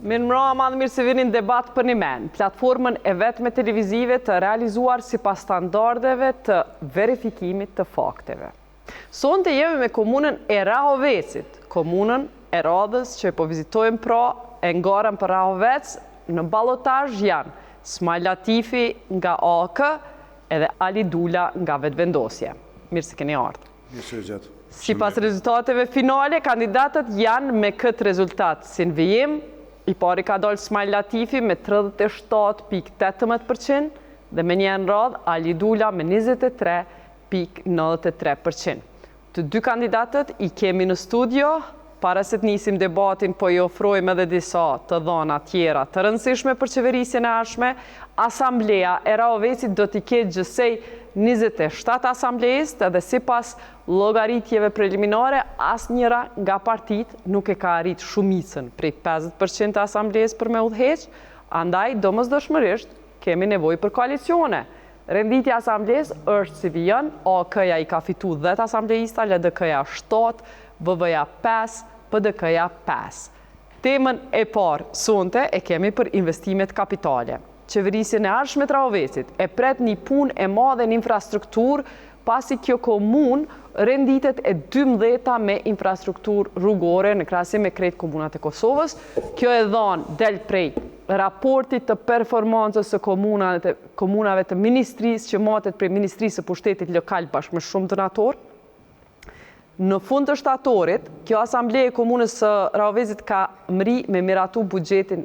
Mirë mbrëma, madh mirë se vini në debat për një men, platformën e vetme televizive të realizuar sipas standardeve të verifikimit të fakteve. Sonte jemi me komunën e Rahovecit, komunën e Radhës që po vizitojmë pra e ngarën për Rahovec në ballotazh janë Smajl Latifi nga AK edhe Ali Dula nga Vetëvendosje. Mirë se keni ardhur. Mirë se gjatë. Sipas rezultateve finale, kandidatët janë me këtë rezultat si në vijim. I pari ka dalë Smajl Latifi me 37.18% dhe me një në radhë Ali Dula me 23.93%. Të dy kandidatët i kemi në studio, para se të nisim debatin, po i ofrojmë edhe disa të dhëna tjera të rëndësishme për qeverisjen e ardhshme. Asambleja e Rahovecit do t'i ketë gjësej 27 asamblejist edhe sipas llogaritjeve preliminare asnjëra nga partitë nuk e ka arrit shumicën prej 50% të asamblejës për me udhëheq, andaj domosdoshmërisht kemi nevojë për koalicione. Renditja e asamblejës është si vjen, AK-ja i ka fitu 10 asamblejista, LDK-ja 7, VV-ja 5, PDK-ja 5. Temën e parë sonte e kemi për investimet kapitale. Qeverisjen e ardhshme të Rahovecit e pret një punë e madhe në infrastrukturë, pasi kjo komunë renditet e 12 me infrastrukturë rrugore në krahasim me krejt komunat e Kosovës. Kjo e dhanë del prej raportit të performancës së komunave të ministrisë që matet prej Ministrisë së Pushtetit Lokal bashkë me shumë donatorë. Në fund të shtatorit, kjo asambleje e komunës së Rahovecit ka mri me miratu buxhetin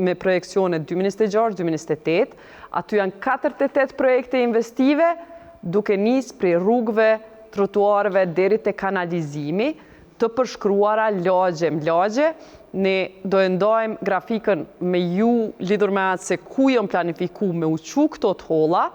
me projekcione 2006-2008, aty janë 48 projekte investive, duke nis prej rrugëve, trotuarëve deri te kanalizimi, të përshkruara lagje. Ne do e ndajmë grafikën me ju lidhur me atë se ku janë planifiku me uqu këto të holla.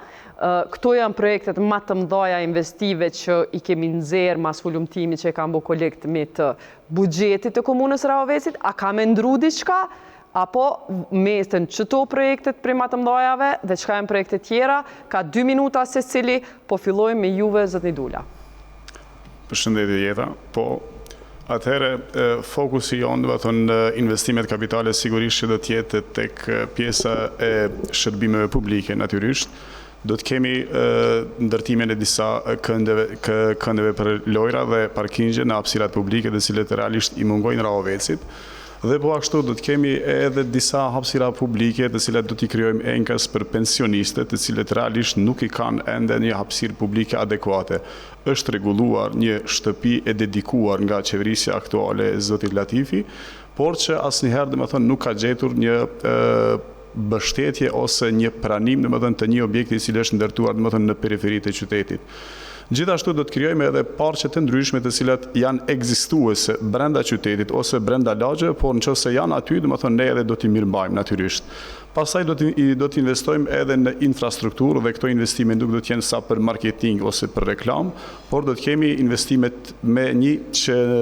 Këto janë projektet më të mëdha investive që i kemi nxjerrë mas hulumtimit që e kanë bërë kolekt me të buxhetit të komunës Rahovecit. A ka me ndru diçka? Apo mesën qëto projektet prej më të mëdhajave dhe çka janë projekte tjera? Ka 2 minuta se cili, po fillojmë me juve zotni Dula. Përshëndetje Jeta, po atëherë fokusi jonë do të thonë investimet kapitale sigurisht që do të jetë tek pjesa e shërbimeve publike natyrisht. Do të kemi ndërtimin e disa këndeve për lojra dhe parkingje në hapësirat publike të cilët realisht i mungojnë Rahovecit. Dhe po ashtu do të kemi edhe disa hapësira publike të cilat do t'i krijojmë enkas për pensionistët, të cilët realisht nuk i kanë ende një hapësirë publike adekuate. Është rregulluar një shtëpi e dedikuar nga qeverisja aktuale e zotit Latifi, por që asnjëherë domethënë nuk ka gjetur një mbështetje ose një pranim domethënë të një objekti i cili është ndërtuar domethënë në periferitë e qytetit. Gjithashtu do të krijojmë edhe parqe të ndryshme të cilat janë ekzistuese brenda qytetit ose brenda lagjeve, por nëse janë aty, domethënë ne edhe do t'i mirëmbajmë natyrisht. Pastaj do të investojmë edhe në infrastrukturë dhe këto investime nuk do të jenë sa për marketing ose për reklam, por do të kemi investimet me një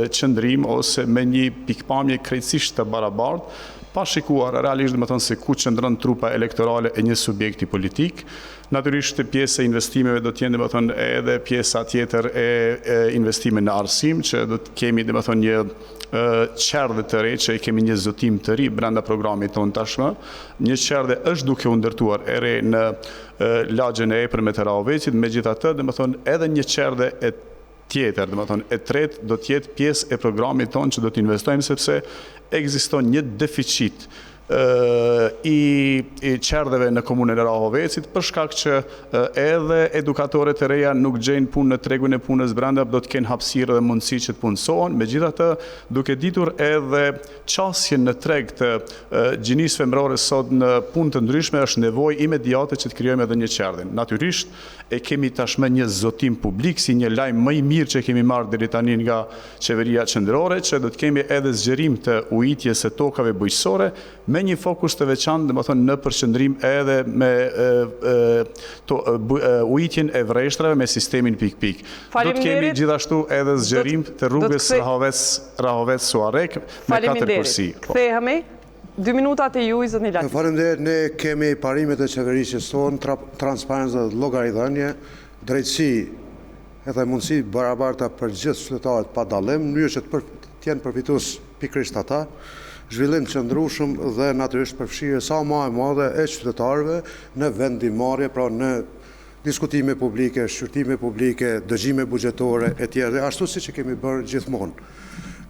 qëndrim ose me një pikpamje krejtësisht të barabartë, pa shikuar realisht domethënë se ku qëndron trupa elektorale e një subjekti politik. Natyrisht pjesë e investimeve do të jenë domethënë edhe pjesa tjetër e investime në arsim, që do të kemi domethënë një qerdhe të re, që kemi një zotim të ri brenda programit tonë tashmë. Një qerdhe është duke u ndërtuar e re në lagjen e epërme të Rahovecit, megjithatë domethënë edhe një qerdhe e tjetër, domethënë e tretë do të jetë pjesë e programit tonë që do të investojmë sepse ekziston një deficit i qerdheve në komunën e Rahovecit, për shkak që edhe edukatorët e reja nuk gjejnë punë në tregun e punës brenda, do të kenë hapësirë dhe mundësi që të punësohen. Megjithatë, duke ditur edhe qasjen në treg të gjinisë femërore sot në punë të ndryshme, është nevojë imediate që të krijojmë edhe një qerdhin. Natyrisht, e kemi tashmë një zotim publik si një lajm më i mirë që kemi marrë deri tani nga qeveria qendrore, që do të kemi edhe zgjerim të ujitjes së tokave bujqësore me një fokus të veçantë, domethënë në përqendrim edhe me ujitjen e vreshtrave me sistemin pikpik. Do të kemi gjithashtu edhe zgjerim të rrugës Rahovec-Suarek me 4 kursi. Kthehemi. 2 minutat e ju, zotni Lati. Faleminderit, ne kemi parimet e qeverisjes tonë, transparencë dhe llogaridhënie, drejtësi edhe mundësi barabarta për gjithë qytetarët pa dallim, në mënyrë që të jenë përfitues pikërisht ata, zhvillim qëndrueshëm dhe natyrisht përfshirje sa më e madhe e qytetarëve në vendimarrje, pra në diskutime publike, shqyrtime publike, dëgjime buxhetore e tjerë, ashtu siç e kemi bërë gjithmonë.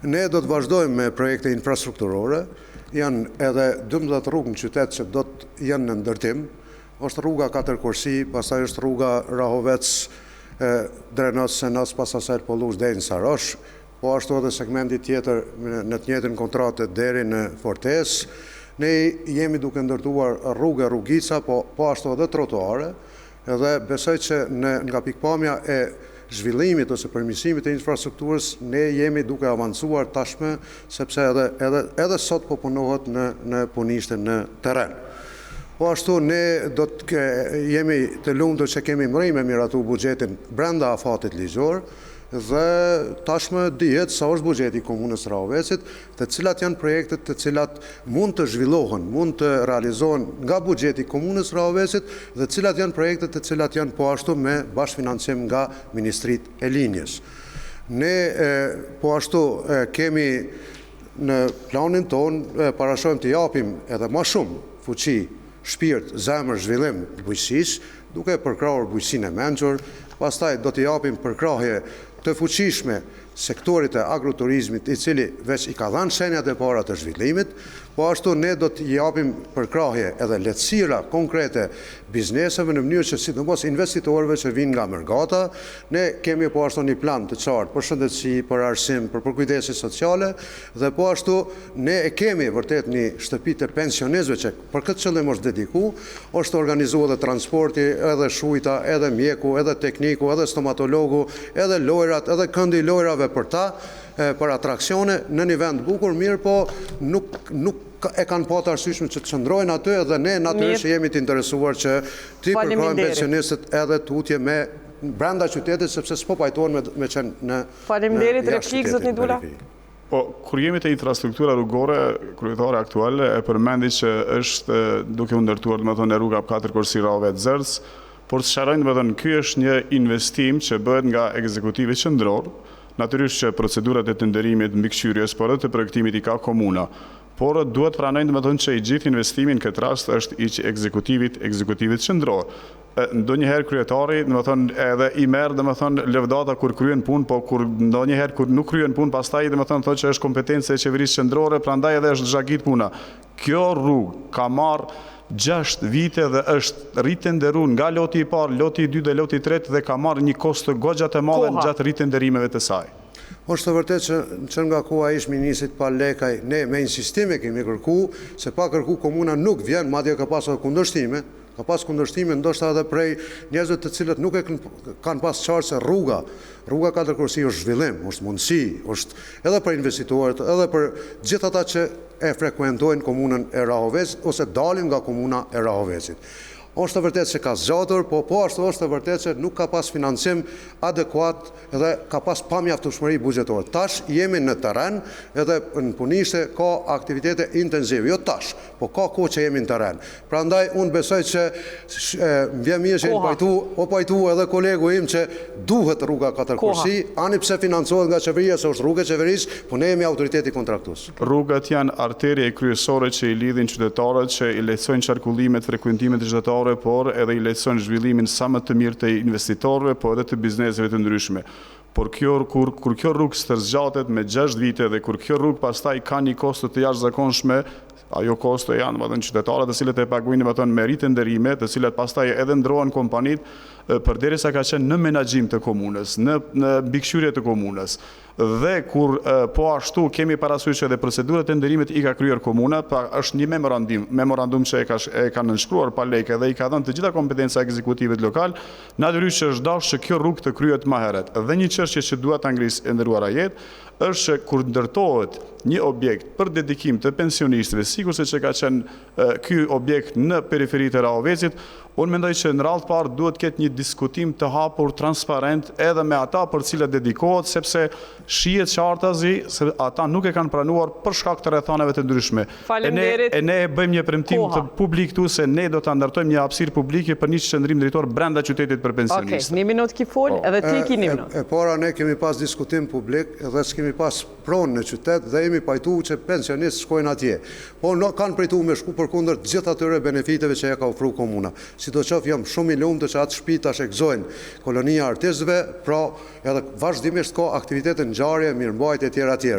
Ne do të vazhdojmë me projekte infrastrukturore. Janë edhe 12 rrugë në qytet që do të janë në ndërtim. Është rruga 4 kursi, pastaj është rruga Rahovec, Drenos, Senos, pas asaj Pollush deri në Sarash, po ashtu edhe segmenti tjetër në të njëjtën kontratë deri në Fortesë. Ne jemi duke ndërtuar rrugë Rrugica, po ashtu edhe trotuare, edhe besoj që nga pikpamja e zhvillimit ose përmirësimit e infrastrukturës, ne jemi duke avancuar tashmë, sepse edhe sot po punohet në punishte në terren. Po ashtu ne do të jemi të lumtur që kemi mërime miratu buxhetin brenda afatit ligjor, dhe tashmë dihet sa është buxheti i komunës Rahovecit, të cilat janë projektet të cilat mund të zhvillohen, mund të realizohen nga buxheti i komunës Rahovecit, dhe të cilat janë projektet të cilat janë po ashtu me bashkëfinancim nga Ministritë e Linjës. Ne po ashtu kemi në planin ton parashojmë të japim edhe më shumë fuqi, shpirt, zemër, zhvillim bujqësisë, duke përkrahur bujqësinë e mençur, pastaj do të japim përkrahje të fuqishme sektorit e agroturizmit, i cili veç i ka dhënë shenjat e para të zhvillimit, po ashtu ne do të japim përkrahje edhe lehtësira konkrete bizneseve në mënyrë që sidomos investitorëve që vinë nga Mërgata. Ne kemi po ashtu një plan të qartë për shëndetësi, për arsim, për kujdese sociale, dhe po ashtu ne e kemi vërtet një shtëpi të pensionistëve që për këtë qëllim është dediku, është organizuar edhe transporti, edhe shujta, edhe mjeku, edhe tekniku, edhe stomatologu, edhe lojrat, edhe këndi lojrave për ta, për atraksione në një vend bukur, mirë po nuk e kanë pa të arsyeshme që të qëndrojnë aty, edhe ne natyrisht jemi të interesuar që ti përkrojmë pensionistët edhe tutje me brenda qytetit, sepse s'po pajtohen me qenë në Faleminderit, replikë, zotni Dula. Po, kur jemi te infrastruktura rrugore, kryetare aktuale e përmendi që është duke u ndërtuar, domethënë rruga 4 kursi Rahovec-Zërc, por të sharojnë, domethënë ky është një investim që bëhet nga ekzekutivi qendror. Natyrisht që procedurat e tenderimit, mbikëqyrjes, por edhe të projektimit i ka komuna. Por duhet pranojnë domethënë që i gjithë investimin në këtë rast është i ekzekutivit qendror. Ndonjëherë kryetari domethënë edhe i merr domethënë lëvdata kur kryen punë, po kur ndonjëherë kur nuk kryen punë, pastaj domethënë thotë që është kompetencë e qeverisë qendrore, prandaj edhe është zhagit puna. Kjo rrugë ka marrë 6 vite dhe është ritenderuar nga loti i parë, loti i dytë dhe loti i tretë, dhe ka marrë një kost të goxha të madhe gjatë ritenderimeve të saj. Është të vërtet që nga koha ish ministrit Palekaj, ne me insistime kemi kërku, se pa kërku komuna nuk vjen, madje ka pasur kundërshtime, ndoshta edhe prej njerëzve të cilët nuk e kanë pas qartë se rruga 4 kursi është zhvillim, është mundësi, është edhe për investitorët, edhe për gjithë ata që e frekuentojnë komunën e Rahovecit ose dalin nga komuna e Rahovecit. Është të vërtet që ka zgjatur, po ashtu është të vërtet që nuk ka pas financim adekuat edhe ka pas pamjaftueshmëri buxhetore. Tash jemi në terren edhe në punishte ka aktivitete intensive, jo tash, po ka kohë që jemi në terren. Prandaj unë besoj që vjen mirë që pajtu edhe kolegu im që duhet rruga 4 kursi, ani pse financohet nga qeveria, se është rrugë e qeverisë, po ne jemi autoriteti kontraktues. Rrugët janë arterje kryesore që i lidhin qytetarët, që i lehtësojnë qarkullimet, frekuentimet e qytetarëve, por edhe i lehtësojnë zhvillimin sa më të mirë të investitorëve, po edhe të bizneseve të ndryshme. Por kur kjo rrugë stërzgjatet me 6 vite dhe kur kjo rrugë pastaj ka një kosto të jashtëzakonshme, Ajo kosto janë, domethënë, qytetarët të cilët e paguajnë domethënë me rritë nderime, të cilat pastaj edhe ndrohen kompanitë përderisa ka qenë në menaxhim të komunës, në mbikëqyrje të komunës. Dhe kur po ashtu kemi parasysh edhe procedurat e nderimit i ka kryer komuna, pra është një memorandum që e ka nënshkruar pa lekë dhe i ka dhënë të gjitha kompetenca ekzekutivit lokal, natyrisht që është dashur që kjo rrugë të kryhet më herët. Dhe një çështje që dua ta ngris e nderuara jetë është që kur ndërtohet një objekt për dedikim të pensionistëve, sikurse që ka qenë ky objekt në periferitë e Rahovecit, unë mendoj që në radhë parë duhet të ketë një diskutim të hapur, transparent, edhe me ata për cilët dedikohet, sepse shihet qartazi se ata nuk e kanë pranuar për shkak të rrethanave të ndryshme. Faleminderit. E ne e bëjmë një premtim të publik këtu se ne do ta ndërtojmë një hapësirë publike për një qendrim drejtor brenda qytetit për pensionistë. Okej, 1 minutë ki fol edhe ti ki 1 minutë. E para ne kemi pas diskutim publik edhe s'kemi pas pronë në qytet dhe jemi pajtuar që pensionistë shkojnë atje. Po kanë pritur me shku përkundër të gjithë atyre benefiteve që ja ka ofruar komuna. Sidoqoftë jam shumë i lumtur që atë shtëpi tash e gëzojnë kolonia e artistëve, pra edhe vazhdimisht ka aktivitete ngjarje, mirëmbajtje etj.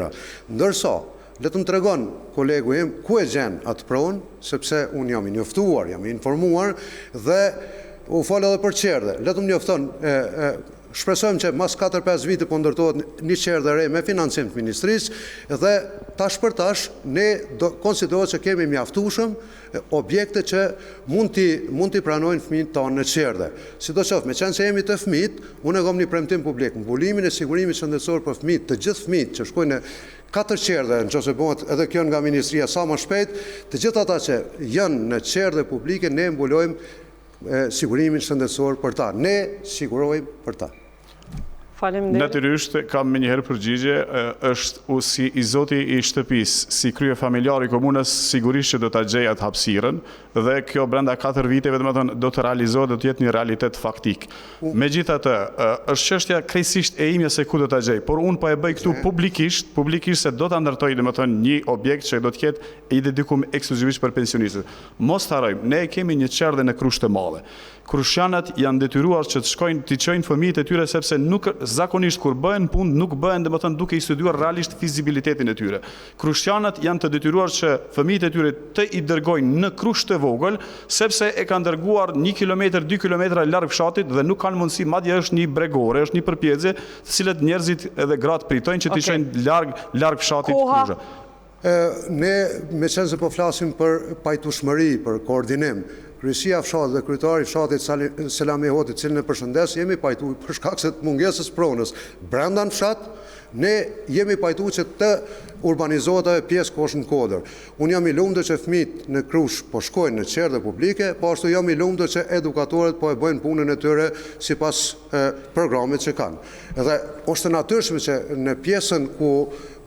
Ndërsa le të më tregon kolegu im ku e gjen atë pronë, sepse unë jam i njoftuar, jam i informuar dhe u fal edhe për qerdhe. Le të më njofton shpresojmë që mas 4-5 vite po ndërtohet një qerdhe re me financim të ministrisë dhe tash për tash ne do konsiderohet që kemi mjaftueshëm objekte që mund t'i pranojnë fëmijët tanë në qerdhe. Sidoqoftë, me qenë se jemi të fëmijët, unë e kam një premtim publik, mbulimin e sigurimit shëndetësor për fëmijët, të gjithë fëmijët që shkojnë në 4 qerdhe, nëse bëhet edhe kjo nga ministria sa më shpejt, të gjithë ata që janë në qerdhe publike, ne mbulojmë sigurimin shëndetësor për ta. Ne sigurojmë për ta. Natyrisht, kam me njëherë përgjigje, është si i zoti i shtëpisë, si krye familjar i komunës, sigurisht që do ta gjej atë hapësirën dhe kjo brenda 4 viteve do të realizohet, do të jetë një realitet faktik. Megjithatë, është çështja krejtësisht e imja se ku do ta gjej, por unë po e bëj këtu publikisht se do ta ndërtoj domethënë një objekt që do të ketë i dedikuar ekskluzivisht për pensionistët. Mos harrojmë, ne kemi një qerdhe në Krushë të Madhe. Krushjanat janë detyruar që të shkojnë të çojnë fëmijët e tyre sepse nuk zakonisht kur bëhen punë nuk bëhen domethënë duke i studiuar realisht fizibilitetin e tyre. Krushjanat janë të detyruar që fëmijët e tyre të i dërgojnë në Krushë të vogël sepse e kanë dërguar 1 kilometër, 2 kilometra larg fshatit dhe nuk kanë mundësi, madje është një bregore, është një përpjedzje, të cilët njerëzit edhe gratë pritojnë që të çojnë larg fshatit Krusha. Ne me qenë se po flasim për pajtueshmëri, për koordinim, Kryesia e fshatit dhe kryetari i fshatit Selami Hoti, cilën e përshëndes, jemi pajtuar për shkak se të mungesës pronës brenda në fshat, ne jemi pajtuar që të urbanizohet ajo pjesë ku është në Kodër. Unë jam i lumtur që fëmijët në Krushë po shkojnë në qerdhe publike, po ashtu jam i lumtur që edukatorët po e bëjnë punën e tyre sipas programit që kanë. Edhe është natyrshme që në pjesën ku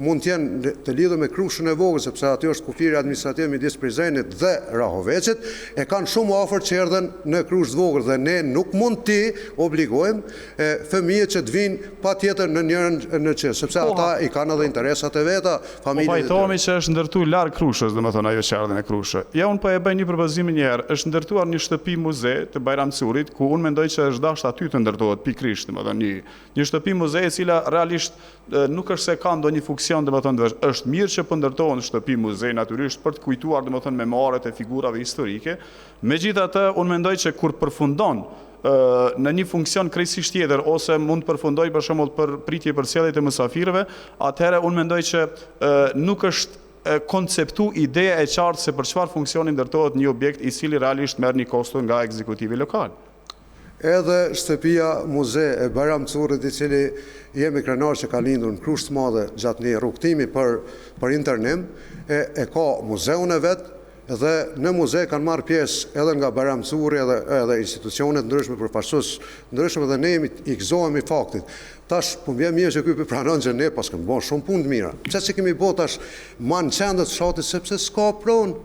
mund të jenë të lidhur me Krushën e vogël, sepse aty është kufiri administrativ midis Prizrenit dhe Rahovecit, e kanë shumë afër qerdhen në Krushë të vogël dhe ne nuk mund t'i obligojmë fëmijët që të vinë patjetër në njërin në qendër, sepse ata i kanë edhe interesat e veta. Po pajtohemi që është ndërtuar larg Krushës, domethënë ajo qerdhen e Krushë. Ja unë po e bëj një propozim një herë, është ndërtuar një shtëpi muze të Bajramcurit, ku unë mendoj që është dashur aty të ndërtohet pikërisht, domethënë një shtëpi muze e cila realisht nuk është se ka ndonjë funksion, domethënë është mirë që po ndërtohen shtëpi muze natyrisht për të kujtuar domethënë memoret e figurave historike. Megjithatë, unë mendoj që kur përfundon në një funksion krejtësisht tjetër ose mund të përfundoj për shembull për pritje për sjelljet e mysafirëve, atëherë unë mendoj që nuk është konceptu ideja e qartë se për çfarë funksioni ndërtohet një objekt i cili realisht merr një kosto nga ekzekutivi lokal. Edhe shtëpia muze e Bajramcurit, i cili jemi krenar që ka lindur në Krushë të Madhe gjatë një rrugtimi për internim, e ka muzeun e vet. Dhe në muze kanë marrë pjesë edhe nga Bajramcuri edhe institucionet ndryshme përfaqësues ndryshme dhe ne i gëzohemi faktit. Tash po vjen mirë që ky pranon që ne pas kemi bën shumë punë të mira. Pse se kemi bërë tash man qendër të fshatit sepse s'ka pronë.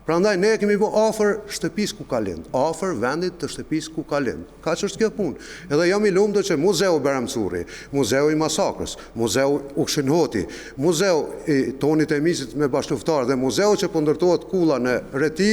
Prandaj ne kemi bërë afër shtëpisë ku ka lind, afër vendit të shtëpisë ku ka lind. Kaq është kjo punë. Edhe jam i lumtur që Muzeu Bajramcuri, Muzeu i Masakrës, Muzeu Ukshin Hoti, Muzeu i Tonit e Misit me bashkëluftar dhe muzeu që po ndërtohet Kulla në Reti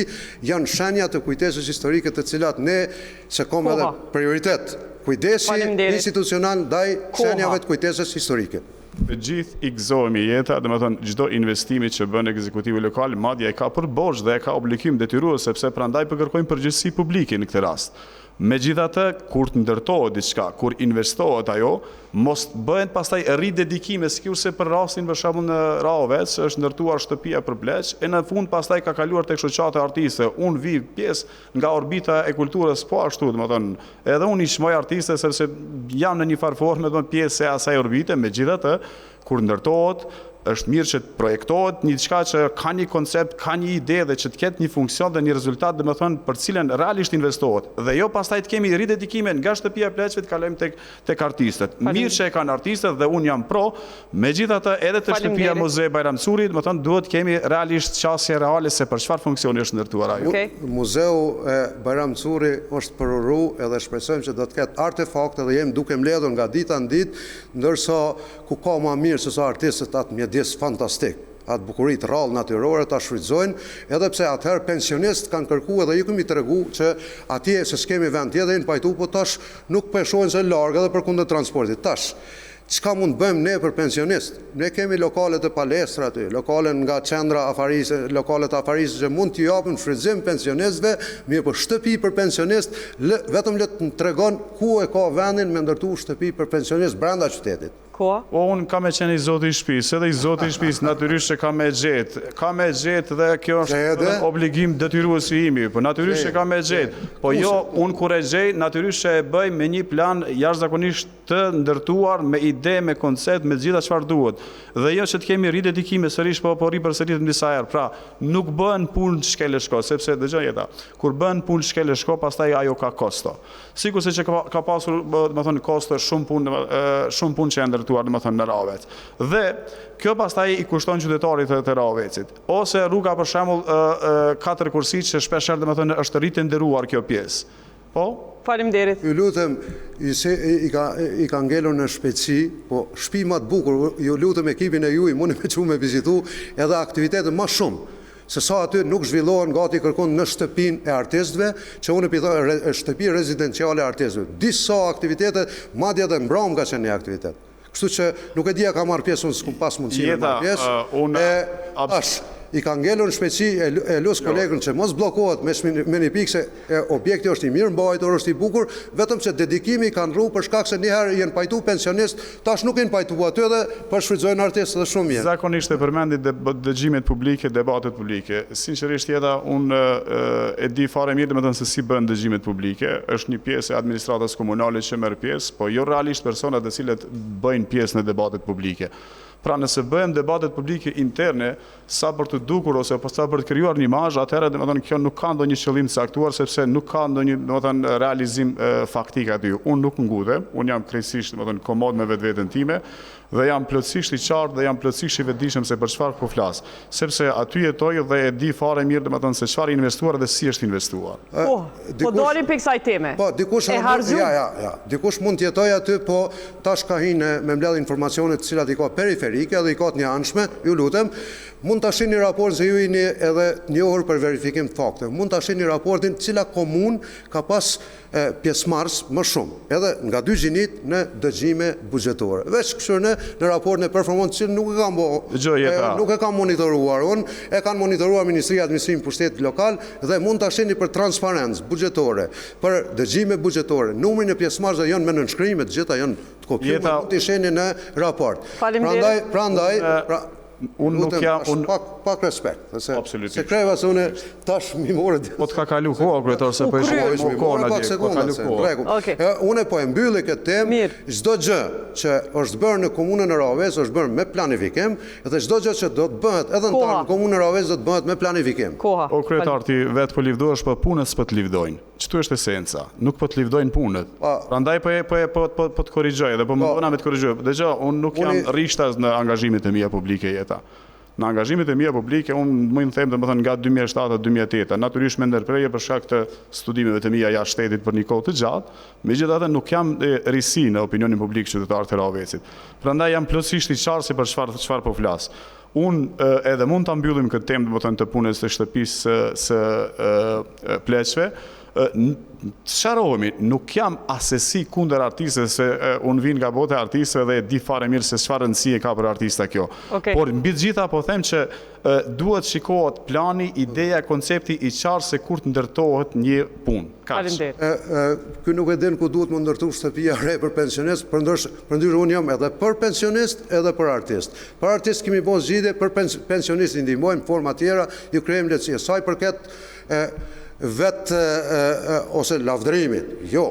janë shenja të kujtesës historike të cilat ne se kam edhe prioritet. Kujdesi institucional ndaj shenjave të kujtesës historike. Të gjithë i gëzohemi jeta, dhe me thënë çdo investimi që bën ekzekutivi lokal, madje e ka për borxh dhe e ka obligim detyrues sepse prandaj kërkojmë përgjegjësi publike në këtë rast. Megjithatë, kur të ndërtohet diçka, kur investohet ajo, mos bëhen pastaj ridedikime, sikurse për rastin për shembull në Rahovec është ndërtuar shtëpia për pleq, e në fund pastaj ka kaluar tek shoqata artiste. Unë vi pjesë nga orbita e kulturës po ashtu, domethënë, edhe unë i shmoj artiste sepse jam në një farë forme pjesë e asaj orbite, megjithatë, kur ndërtohet është mirë që të projektohet një diçka që ka një koncept, ka një ide dhe që të ketë një funksion dhe një rezultat, domethënë për cilën realisht investohet. Dhe jo pastaj të kemi ridedikime nga shtëpia e pleqve të kalojmë tek artistët. Mirë që e kanë artistët dhe unë jam pro, megjithatë edhe të shtëpia Muze Bajram Curi, domethënë duhet kemi realisht qasje reale se për çfarë funksioni është ndërtuar ajo. Muzeu e Bajram Curi është përuru edhe shpresojmë që do të ketë artefakte dhe jemi duke mbledhur nga dita në ditë, ndërsa ku ka më mirë se sa artistët atë mjedis fantastik, atë bukurit rrallë natyrore ta shfrytëzojnë, edhe pse atëherë pensionistë kanë kërkuar dhe ju kemi tregu që atje se s'kemi vend tjetër në pajtu, po tash nuk peshohen se larg edhe përkundër transportit. Tash çka mund bëjmë ne për pensionistë? Ne kemi lokale të palestra aty, lokale nga qendra afarise, lokale të afarisë që mund t'ju japin shfrytëzim pensionistëve, mirë po shtëpi për pensionistë, vetëm le të tregon ku e ka vendin me ndërtu shtëpi për pensionistë brenda qytetit. Unë kam e qenë i zoti i shtëpisë, edhe i zoti i shtëpisë natyrisht që kam e gjetë dhe kjo është obligim detyrues i imi, po natyrisht që kam e gjetë, po jo unë kur e gjej natyrisht që e bëj me një plan jashtëzakonisht të ndërtuar, me ide, me koncept, me gjitha çfarë duhet. Dhe jo që të kemi ridedikime sërish, po ripërsëritet në disa herë. Pra, nuk bën punë shkele shko, sepse dëgjoj jeta, kur bën punë shkele shko, pastaj ajo ka kosto. Sikurse që ka pasur, domethënë kosto shumë punë që janë ndërtuar domethënë në Rahovec. Dhe kjo pastaj i kushton qytetarit të Rahovecit. Ose rruga për shembull 4 kursiç që shpesh domethënë është rritë nderuar kjo pjesë. Po? Faleminderit. Ju lutem, i ka ngelur në shpejtësi, po shtëpi më të bukur, ju lutem ekipin e juaj mundi me çu me vizitu edhe aktivitete më shumë. Se sa aty nuk zhvillohen gati kërkon në shtëpinë e artistëve, që unë pitoj shtëpi rezidenciale e artistëve. Disa aktivitete, madje edhe mbrëm ka qenë një aktivitet. Kështu që nuk e dija ka marrë pjesë, unë s'kum pas mundësinë të marrë pjesë. I ka ngelur në shpejtësi, e lusë kolegën që mos blokohet me një pikë se objekti është i mirë mbajtur, është i bukur, vetëm që dedikimi kanë rru për shkak se njëherë jenë pajtu pensionist, tash nuk jenë pajtu aty dhe përshfrytëzojnë artistë dhe shumë mirë. Zakonisht e përmendit dëgjimet publike, debatet publike. Sinqerisht jeta, unë e di fare mirë domethënë se si bën dëgjimet publike, është një pjesë e administratës komunale që merr pjesë, po jo realisht personat të cilët bëjnë pjesë në debatet publike. Pra nëse bëjmë debatet publike interne, sa për të dukur ose sa për të krijuar një imazh, atëherë domethënë kjo nuk ka ndonjë qëllim të caktuar sepse nuk ka ndonjë domethënë realizim faktik aty. Unë nuk ngutem, unë jam krejtësisht domethënë komod me vetveten time dhe jam plotësisht i qartë dhe jam plotësisht i vetëdijshëm se për çfarë po flas, sepse aty jetoj dhe e di fare mirë domethënë se çfarë investuar dhe si është investuar. Po dalim pikë kësaj teme. Po dikush dikush mund të jetojë aty, po tash ka hyrë me mbledh informacione të cilat i ka periferike dhe i ka të një anshme, ju lutem, mund të shihni raportin se ju jeni edhe njohur për verifikim të fakteve. Mund të shihni raportin cila komunë ka pas pjesëmarrës më shumë, edhe nga 2 gjinit në dëgjime buxhetore. Veç kështu në raportin e performancës që nuk e kam monitoruar unë, e kanë monitoruar Ministria e Administrimit Pushtetit Lokal dhe mund të shihni për transparencë buxhetore, për dëgjime buxhetore, numrin e pjesëmarrësve janë me nënshkrime, të gjitha janë të kopjuar, mund t'i shihni në raport. Prandaj unë nuk jam pak respekt. Absolutisht. Se kreva se unë tash mi morë. Po të ka kalu koha, kryetar, se po e shumë kohë në dje. Unë po e mbylli këtë temë, çdo gjë që është bërë në komunën e Rahovec është bërë me planifikim, dhe çdo gjë që do të bëhet edhe në komunën e Rahovec do të bëhet me planifikim. O kryetar, ti vetë po livdohesh, po punët s'po të livdojnë. Çtu është esenca, nuk po të livdojnë punët. Prandaj po të korrigjoj dhe po më bëna me të korrigjoj. Dëgjoj, unë nuk jam rishtas në angazhimet e mia publike jeta. Në angazhimet e mia publike, unë më them domethënë nga 2007-2008, natyrisht me ndërprerje për shkak të studimeve të mia jashtë shtetit për një kohë të gjatë, megjithatë nuk jam risi në opinionin publik qytetar të Rahovecit. Prandaj jam plotësisht i qartë se për çfarë po flas. Unë edhe mund ta mbyllim këtë temë domethënë të punës së shtëpisë së pleqve, Sharohemi, nuk jam asesi kundër artistëve se unë vinë nga bote artistëve dhe di fare mirë se çfarë rëndësie ka për artista kjo. Por mbi të gjitha po them që duhet shikohet plani, ideja, koncepti i qartë se kur të ndërtohet një punë. Ky nuk e din ku duhet më ndërtu shtëpia re për pensionist, përndryshe unë jam edhe për pensionist edhe për artist. Për artist kemi bën zgjidhje, për pensionist i ndihmojmë forma tjera, ju krijojmë lehtësi. Sa i përket vetë ose lavdërimit. Jo,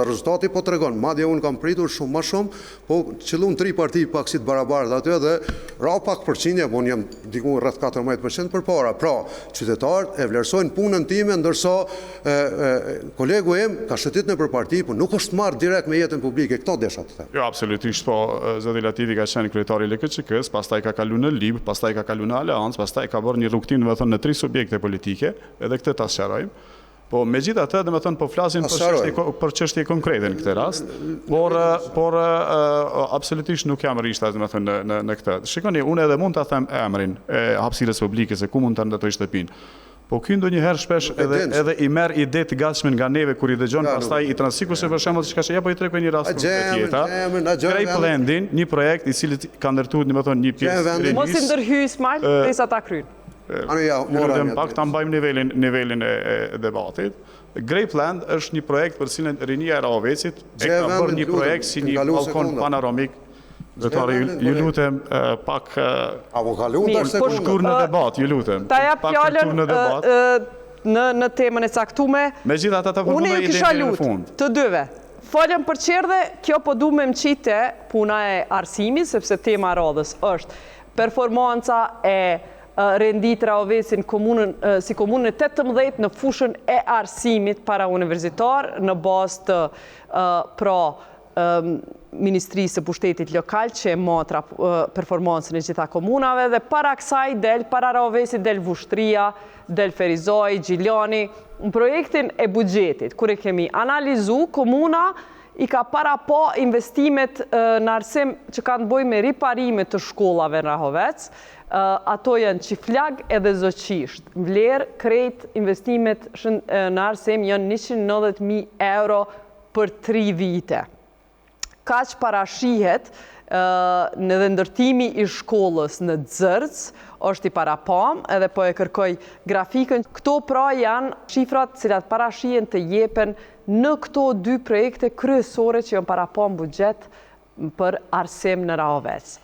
rezultati po tregon, madje unë kam pritur shumë më shumë, po qëllun 3 parti pak si të barabartë aty dhe ra pak përqindje, po unë jam diku rreth 14% përpara. Pra, qytetarët e vlerësojnë punën time, ndërsa kolegu im ka shëtit në për parti, po nuk është marrë direkt me jetën publike, këto desha të them. Jo, absolutisht, po zoti Latifi ka qenë kryetari i LKÇK-s, pastaj ka kaluar në LIB, pastaj ka kaluar në Aleancë, pastaj ka bërë një rrugtim, domethënë në 3 subjekte politike, edhe këtë ta sqarojmë. Po megjithatë, domethënë po flasin për çështje konkrete në këtë rast, por absolutisht nuk jam rishtas domethënë në këtë. Shikoni, unë edhe mund ta them emrin e hapësirës publike se ku mund ta ndërtoj shtëpinë. Po ky ndonjëherë shpesh edhe i merr ide të gatshme nga neve kur i dëgjon, pastaj i transikush për shembull diçka që ja po i tregoj një rast konkret. Grey Blendin, një projekt i cili ka ndërtuar domethënë një pjesë. Mos i ndërhyj Ismail, derisa ta kryjnë. Pak ta mbajmë nivelin e debatit. Grapeland është një projekt për cilën rinia e Rahovecit e ka bërë një projekt si një balkon panoramik. Zotari, ju lutem pak shkur në debat, ju lutem. Ta jap fjalën në temën e caktuar. Megjithatë ata po unë ju kisha lutur të dyve. Falem për çerdhe, kjo po du me mqite puna e arsimit, sepse tema e radhës është performanca e rendit Rahovecin si komunën e 18 në fushën e arsimit para universitar në bazë të Ministrisë së Pushtetit Lokal që e motra performancën e gjitha komunave dhe para kësaj para Rahovecit del Vushtria, del Ferizoj, Gjiliani, në projektin e buxhetit, kur e kemi analizu, komuna i ka para po investimet në arsim që kanë bëj me riparimet të shkollave në Rahovec, ato janë Qiflag edhe Zoqisht. Vlerë krejt investimet në arsim janë 190.000 euro për 3 vite. Kaq parashihet në ndërtimi i shkollës në Zërc, është i parapam, edhe po e kërkoj grafikën. Këto pra janë shifrat cilat parashihen të jepen në këto 2 projekte kryesore që janë parapam buxhet për arsim në Rahovec.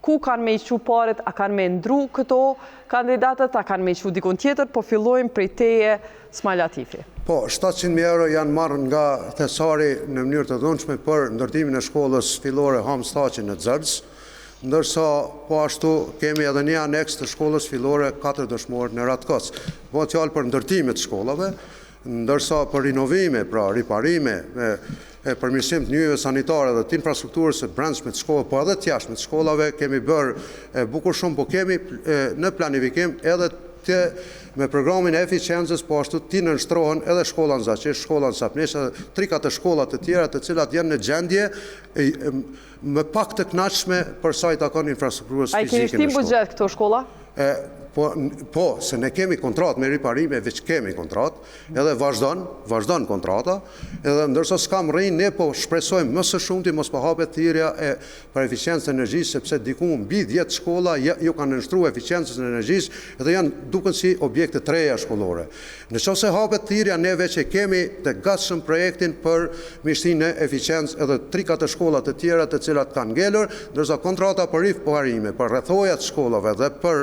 Ku kanë me iqu paret, a kanë me ndru këto kandidatët, a kanë me iqu dikon tjetër, po fillojmë prej teje Ismail Latifi. Po, 700.000 euro janë marrë nga thesari në mënyrë të dhunshme për ndërtimin e shkollës fillore Hamstaqi në Zërc, ndërsa po ashtu kemi edhe një aneks të shkollës fillore 4 dëshmorë në Ratkoc. Po fjalë për ndërtimet shkollave, ndërsa për rinovime, pra riparime, përmirësim të njëjve sanitare dhe të infrastrukturës së brendshme të shkollave, po edhe të jashtme të shkollave, kemi bërë bukur shumë, po kemi në planifikim edhe me programin e eficiencës, po ashtu ti nënshtrohen edhe shkolla në Zaqish, shkolla në Sapnesh, 3-4 shkolla të tjera të cilat janë në gjendje më pak të kënaqshme për sa i takon infrastrukturës fizike në shkollë. A i keni shtim buxhet këto shkolla? Po, se ne kemi kontrat me riparime, veç kemi kontrat, edhe vazhdon kontrata, edhe ndërsa s'kam rrinë, ne po shpresojmë më së shumti mos po hapet thirrja për eficiencën e energjisë, sepse diku mbi 10 shkolla ju kanë nënshtruar eficiencën e energjisë edhe janë duken si objekte të reja shkollore. Nëse hapet thirrja, ne veç e kemi të gatshëm projektin për mirësinë e eficiencës edhe 3-4 shkolla të tjera të cilat kanë ngelur, ndërsa kontrata për riparime, për rrethojat shkollave dhe për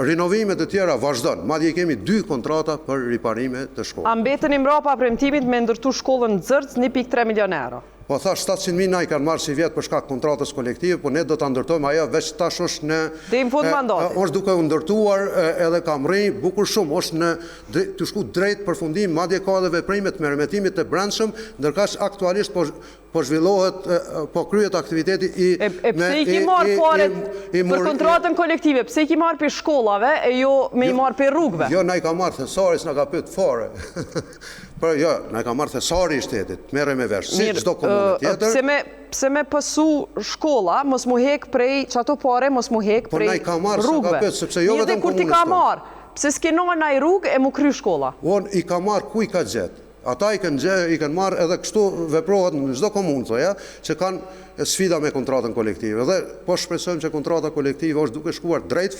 rinovimet të tjera vazhdon. Madje kemi 2 kontrata për riparime të shkollës. A mbetën i mbrapa premtimit me ndërtu shkollën në Zërc 1.3 milion euro? Po thash 700.000 na i kanë marrë si vjetë për shkak kontratës kolektive, po ne do ta ndërtojmë ajo veç tash është në dhe në fund mandati. Është duke u ndërtuar edhe ka mrri bukur shumë, është në të shku drejt përfundim, madje ka edhe veprimet me remetimit të brendshëm, ndërkaq aktualisht po zhvillohet, po kryet aktiviteti i pse i ki marrë paret për kontratën kolektive, pse i ki marrë për shkollave e jo me i marrë për rrugëve? Jo, na i ka marrë thesari, s'na ka pyet fare. Por jo, na ka marrë thesari i shtetit, merre me vesh, si çdo komunë tjetër. Pse me pësu shkolla, mos mu hek prej çato pare, mos mu hek prej rrugëve. Po na i ka marrë, s'na ka pyet, sepse jo vetëm kur ti ka marrë, pse s'kenojnë na i rrugë e mu kry shkolla? Unë i ka marrë ku i ka gjetë. Ata i kanë marrë edhe kështu veprohet në çdo komunë, thoja, që kanë sfida me kontratën kolektive. Dhe po shpresojmë që kontrata kolektive është duke shkuar drejt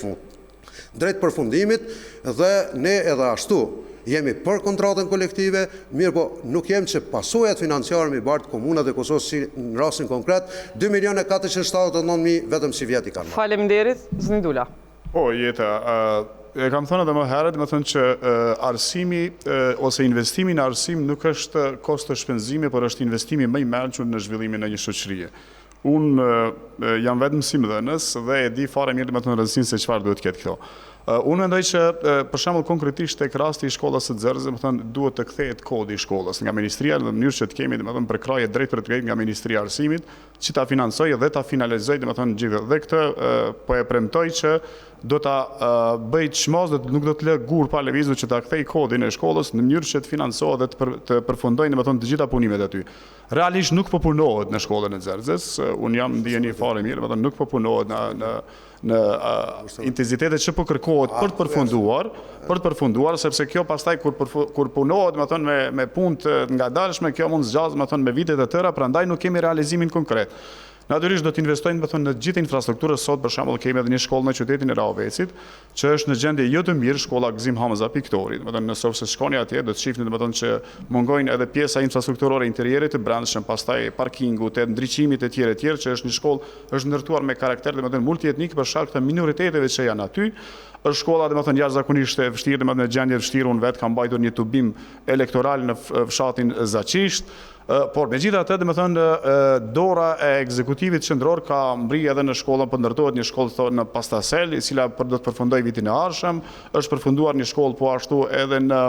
përfundimit dhe ne edhe ashtu jemi për kontratën kolektive, mirë po nuk jem që pasojat financiare mi bartë komunat e Kosovës si në rastin konkret 2.479.000 vetëm si vjet i kanë. Faleminderit, Znidula. Po, Jeta, e kam thënë edhe më herët, më thënë që arsimi ose investimi në arsim nuk është kost të shpenzimi, por është investimi më i mençur në zhvillimin e një shoqërie. Unë jam vetëm mësimdhënës dhe e di fare mirë më thënë rëndësinë se çfarë duhet ketë këto. Unë mendoj që, për shembull konkretisht tek rasti i shkollës së Xerxhe, duhet të kthehet kodi i shkollës nga ministria në mënyrë që të kemi përkraje drejt për drejt nga Ministria e Arsimit, që ta financojë dhe ta finalizojë gjithë. Dhe këtë po e premtoj që do ta bëj çmos, nuk do të lë gur pa lëvizur që ta kthej kodin e shkollës në mënyrë që të financohet dhe të përfundojnë të gjitha punimet aty. Realisht nuk po punohet në shkollën e Xerxhes, unë jam ndjeni fare mirë, nuk po punohet në intensitetet që po kërkohet për të përfunduar, sepse kjo pastaj kur punohet me punë të ngadalshme, kjo mund zgjasë me vitet e tëra, prandaj nuk kemi realizimin konkret. Natyrisht do të investojnë në gjithë infrastrukturën. Sot për shembull kemi edhe një shkollë në qytetin e Ravecit, që është në gjendje jo të mirë, shkolla Gzim Hamza Piktori. Nëse shkoni atje do të shihni që mungojnë edhe pjesa infrastrukturore interierit të brendshëm, pastaj parkingut, ndriçimit e tjerë që është një shkollë është ndërtuar me karakter multietnik për shkak të minoriteteve që janë aty. Është shkolla jashtëzakonisht e vështirë, në gjendje vështirë, unë vetë kam mbajtur një tubim elektoral në fshatin Zaçisht. Por me gjitha të, dora e ekzekutivit qendror ka mbri edhe në shkollën, për ndërtohet një shkollë në Pastasel, i cila do të përfundoj vitin e ardhshëm, është përfunduar një shkollë po ashtu edhe në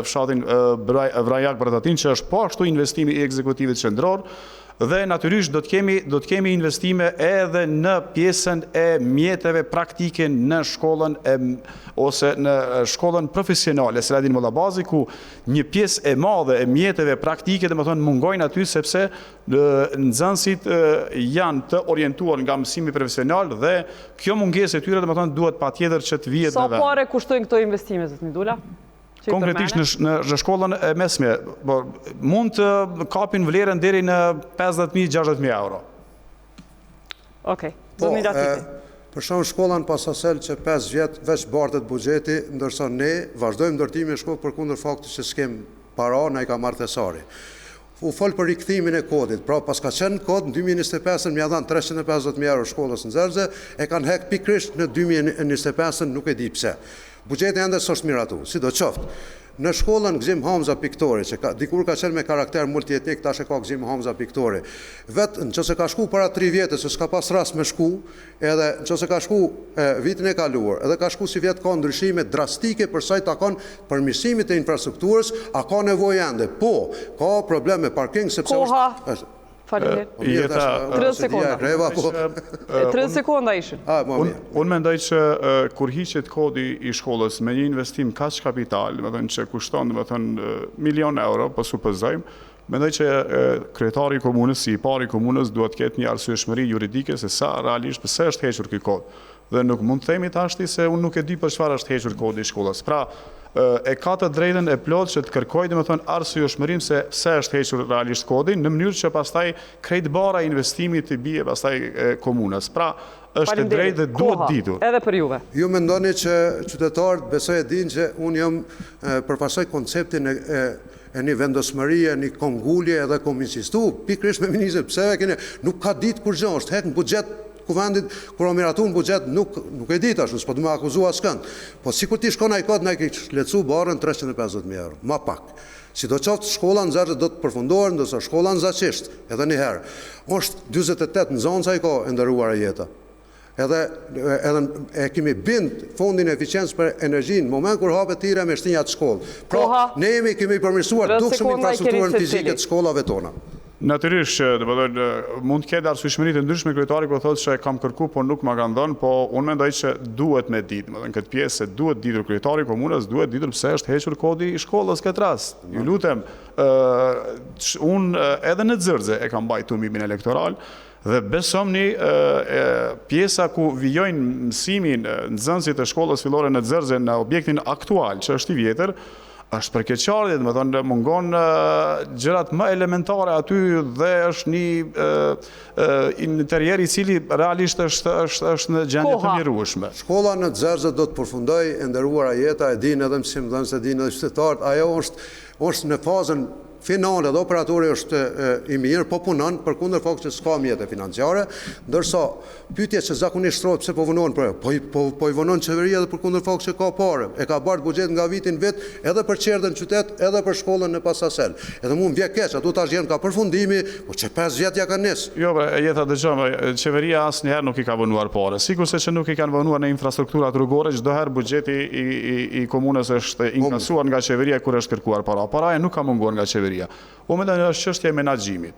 fshatin Vrajak Bratatin, që është po ashtu investimi i ekzekutivit qendror. Dhe natyrisht do të kemi investime edhe në pjesën e mjeteve praktike në shkollën ose në shkollën profesionale, Selahattin Mollabazi, ku një pjesë e madhe e mjeteve praktike mungojnë aty sepse nxënësit janë të orientuar nga mësimi profesional dhe kjo mungesë e tyre duhet patjetër që të vihet në vend. Sa pare kushtojnë këto investime, Znidula? Konkretisht në shkollën e mesme, mund të kapin vlerën deri në 50.000-60.000 euro. Okej, Znidula Titi. Për shembull shkolla në Pastasel që 5 vjet veç bartet buxheti, ndërsa ne vazhdojmë ndërtimin e shkollës përkundër faktit që s'kem para, na i ka marrë thesari. U fol për rikthimin e kodit, pra pas ka qenë kod në 2025 më ia dhan 350.000 euro shkollës në Xerxhe, e kanë hek pikërisht në 2025, nuk e di pse. Buxheti ende s'është miratu, sidoqoftë. Në shkollën Gzim Hamza Piktori, që dikur ka qenë me karakter multietnik, tash e ka Gzim Hamza Piktori. Vetë nëse ka shku para 3 vjetë, se s'ka pas rast me shku, edhe nëse ka shku vitin e kaluar, edhe ka shku si vjetë ka ndryshime drastike për sa i takon përmirësimit e infrastrukturës, a ka nevojë ende? Po, ka probleme parking sepse është. Faleminderit. 30 sekonda. 30 sekonda ishin. Unë mendoj që kur hiqet kodi i shkollës me një investim kaq kapital, që kushton milion euro, po supozojmë, mendoj që kryetari i komunës, si i pari i komunës, duhet të ketë një arsyeshmëri juridike se sa realisht pse është hequr ky kod. Dhe nuk mund të themi tashti se unë nuk e di për çfarë është hequr kodi i shkollës. Pra, e ka të drejtën e plot që të kërkojë arsyeshmërinë se pse është hequr realisht kodi, në mënyrë që pastaj krejt bara investimit të bie pastaj komunës. Pra, është e drejtë dhe duhet ditur. Edhe për juve. Ju mendoni që qytetarët besoj e dinë që unë jam përfaqësoj konceptin e një vendosmërie, një kongullje edhe kom insistu, pikërisht me ministrin, pse nuk ka ditë kur gjë, është hek në buxhet kuvendit, kur o miratu në buxhet, nuk e ditë ashtu, s'po të më akuzua s'kënd. Po si kur ti shkon a i kod, na i kishë lecu barën 350.000 euro, ma pak. Si do qoftë shkolla në Xerxhe do të përfundohet, ndërsa shkolla në Zaçisht, edhe një herë, është 28 në zonë sa i ka e ndërruar e jeta. Edhe e kemi bind fondin e eficiencës për energjinë, në moment kur hapet tira me shtinjat shkollë. Pra, ne kemi përmirësuar dukshëm infrastrukturën fizike të shkollave tona. Natyrisht që mund të ketë arsyeshmëri të ndryshme kryetari kur thotë se kam kërku por nuk ma kanë dhënë, po unë mendoj që duhet me ditë, domethënë këtë pjesë se duhet ditur kryetari i komunës, duhet ditur pse është hequr kodi i shkollës këtë rast. Ju lutem, unë edhe në Xërze e kam mbajtur tumimin elektoral dhe besomni pjesa ku vijojnë mësimin nxënësit e shkollës fillore në Xërze në objektin aktual që është i vjetër, është përkeqardhje, më thonë mungon gjërat më elementare aty dhe është një interier i cili realisht është në gjendje të mirueshme. Shkolla në Xërze do të përfundoj, e nderuara Jeta, e dinë edhe mësimdhënësit, e dinë edhe qytetarët, ajo është në fazën finale dhe operatori është i mirë, po punon përkundër faktit që s'ka mjete financiare, ndërsa pyetja që zakonisht shtrohet pse po vonon për po i vonon qeveria edhe përkundër faktit që ka parë. E ka bërë buxhet nga vitin vet edhe për qerdhën qytet, edhe për shkollën në Pasasel. Edhe mua m'vjen keq, ato tash janë ka përfundimi, po që 5 vjet ja kanë nis. Jo, Jeta dëgjoj, qeveria asnjëherë nuk i ka vonuar parë. Sigurisht që nuk i kanë vonuar në infrastruktura rrugore, çdo herë buxheti i komunës është inkasuar nga qeveria kur është kërkuar para. Paraja nuk ka munguar nga qeveria. Unë mendoj është çështja e menaxhimit.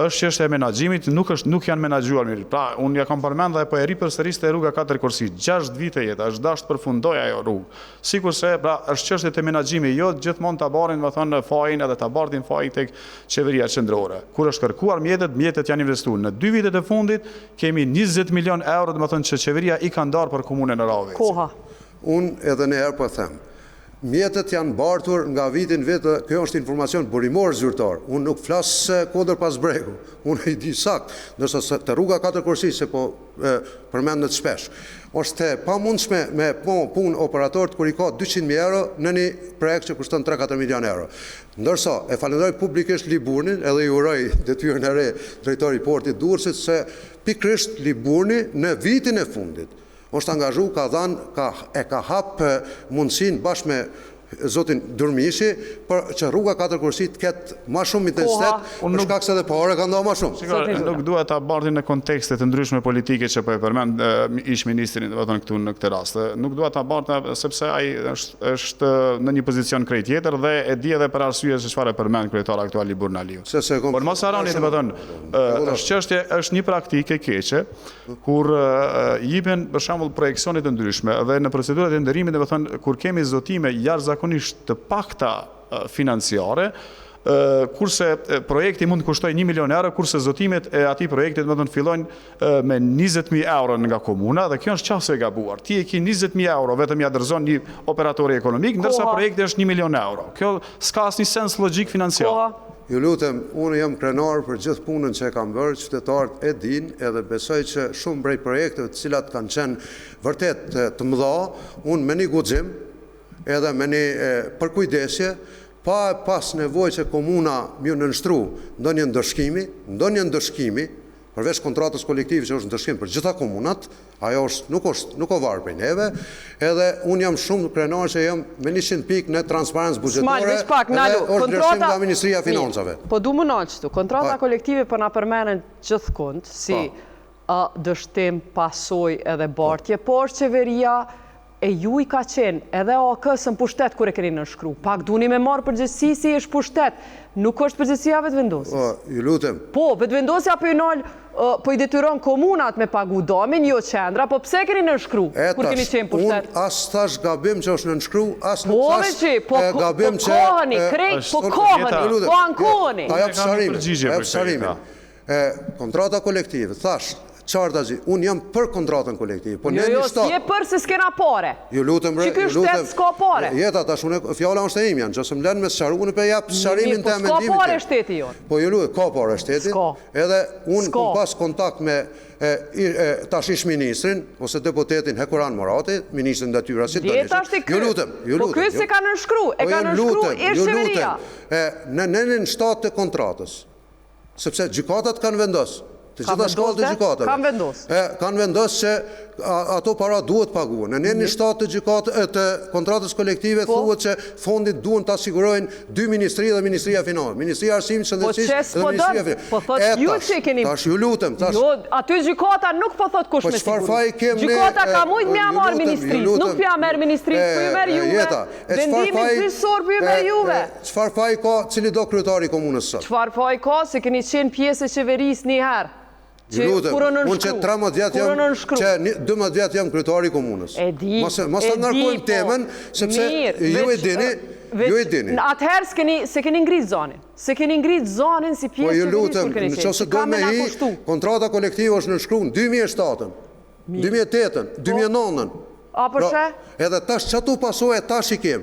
Është çështja e menaxhimit, nuk janë menaxhuar mirë. Pra, unë ja kam përmend dhe po e ripërsërisë rruga 4 Korsi. 6 vite Jeta, është dashur të përfundoj ajo rrugë. Sikurse, pra, është çështje e menaxhimit, jo gjithmonë ta barrin, më thonë, fajin edhe ta bardhin fajin tek qeveria qendrore. Kur është kërkuar mjetet janë investuar. Në 2 vitet e fundit kemi 20 milion euro, më thonë, që qeveria i ka ndarë për komunën e Ravec. Koha. Unë edhe një herë po them. Mjetet janë bartur nga vitin vetë, kjo është informacion burimor zyrtar. Unë nuk flas kodër pas bregu, unë i di sakt, ndërsa të rruga 4 Korsi se po përmendet shpesh. Është pa mundshme me punë operatorët kur i ka 200.000 euro në një projekt që kushton 3-4 milion euro. Ndërsa e falenderoj publikisht Liburnin, edhe i uroj detyrën e re drejtori i portit Durrësit se pikërisht Liburni në vitin e fundit është angazhu, ka hap mundësin bashkë me zotin Durmishi për që rruga 4 Korsi të ketë ma shumë intensitet, për shkak se dhe pare ka ndohë ma shumë. Nuk duhet ta bardhin në kontekste të ndryshme politike që po e përmend ish ministrin këtu në këtë rast. Nuk duhet ta bardhin sepse ai është në një pozicion krejt tjetër dhe e di edhe për arsye se çfarë përmend kryetari aktual Libur Naliu. Por mos harroni është çështje, është një praktikë e keqe kur jipen për shembull projeksione të ndryshme dhe në procedurat e nderimit kur kemi zotime jashtëzakonisht të pakta financiare, kurse projekti mund të kushtoj 1 milion euro, kurse zotimet e atij projektit fillojnë me 20.000 euro nga komuna, dhe kjo është qasë e gabuar. Ti e ki 20.000 euro, vetëm ja dërzon një operatori ekonomik, ndërsa projekti është 1 milion euro. Kjo s'ka asnjë sens logjik financiar. Ju lutem, unë jam krenar për gjithë punën që e kam bërë, qytetarët e din, edhe besoj që shumë brej projekteve të cilat kanë qenë vërtet të mëdha, unë me një guxim, edhe me një përkujdesje, pa pas nevoj që komuna mjë nënshtru ndonjë ndëshkimi, përveç kontratës kolektive që është ndëshkim për gjitha komunat, ajo nuk o varë për neve, edhe unë jam shumë krenar që jam me 100 pikë në transparentës buxhetore, edhe është ndërshim nga Ministria Financave. Po du më naqëtu, kontrata kolektive për na përmenen gjithë kund, si dështim, pasoj edhe bartje, por qeveria e ju i ka qenë edhe AK-sën pushtet kër e keni nënshkru. Pak duni me marë përgjësi si është pushtet. Nuk është përgjësia vetëvendosjes. Ju lutem. Po, vetëvendosja për i nëllë, po i detyron komunat me pagu domin, jo qendra, po pse keni nënshkru kur keni qenë pushtet? Unë as thash gabim që është nënshkru, as nuk thash gabim që... Po kohëni, krejt, po kohëni, po ankohëni. Ta japë sërimin. Kontrata kolektive, thash, qartazi, unë jam për kontratën kolektive. Jo, si e për se s'kena pare. Ju lutem, që kjo shtetë s'ka pare. Jeta, tash fjalla është e im janë, që së më lenë me sëqaru, unë për japë sëqarimin të emendimit. S'ka pare shteti jonë. Po ju lutem, ka pare shteti. Edhe unë kom pas kontakt me tash ish ministrin, ose deputetin Hekuran Morati, ministrin dhe tyra si të njështë. Ju lutem. Po kjo se ka nënshkru, e ka nënshkru ish qeveria. Në nënin 7 të kontratës, sepse gjykatat kanë vendosë. Të gjitha shkallët e gjykatave. Kanë vendos. Kanë vendos që ato para duhet paguhen. Në një shtatë të kontratës kolektive thuhet që fondit duhen të asigurojnë 2 ministri dhe Ministria Financave. Ministria Arsimit, Shëndetësisë dhe Ministria Financave. Po thotë ju që e keni. Tash ju lutem, tash. Jo, aty gjykata nuk po thot kush me siguri. Gjykata ka mujt me marr ministrisë, nuk pja merr ministrisë, po ju merr juve. Vendimi gjyqësor po ju merr juve. Çfarë faj ka cili do kryetari i komunës sot? Çfarë faj ka se keni qenë pjesë e qeverisë një herë? Unë që 13 vjetë jam kryetari i komunës. E di, Mos të ngarkojmë temën, sepse ju e dini. Atëherë se keni ngritë zonin. Se keni ngritë zonin si pjesë qeverisë qeverisë kur keni qenë. Nëse do me hi, kontrata kolektive është nënshkruar 2007-ën, 2008-ën, 2009-ën. A përshë? Edhe tash që tu pasoj e tash i kem.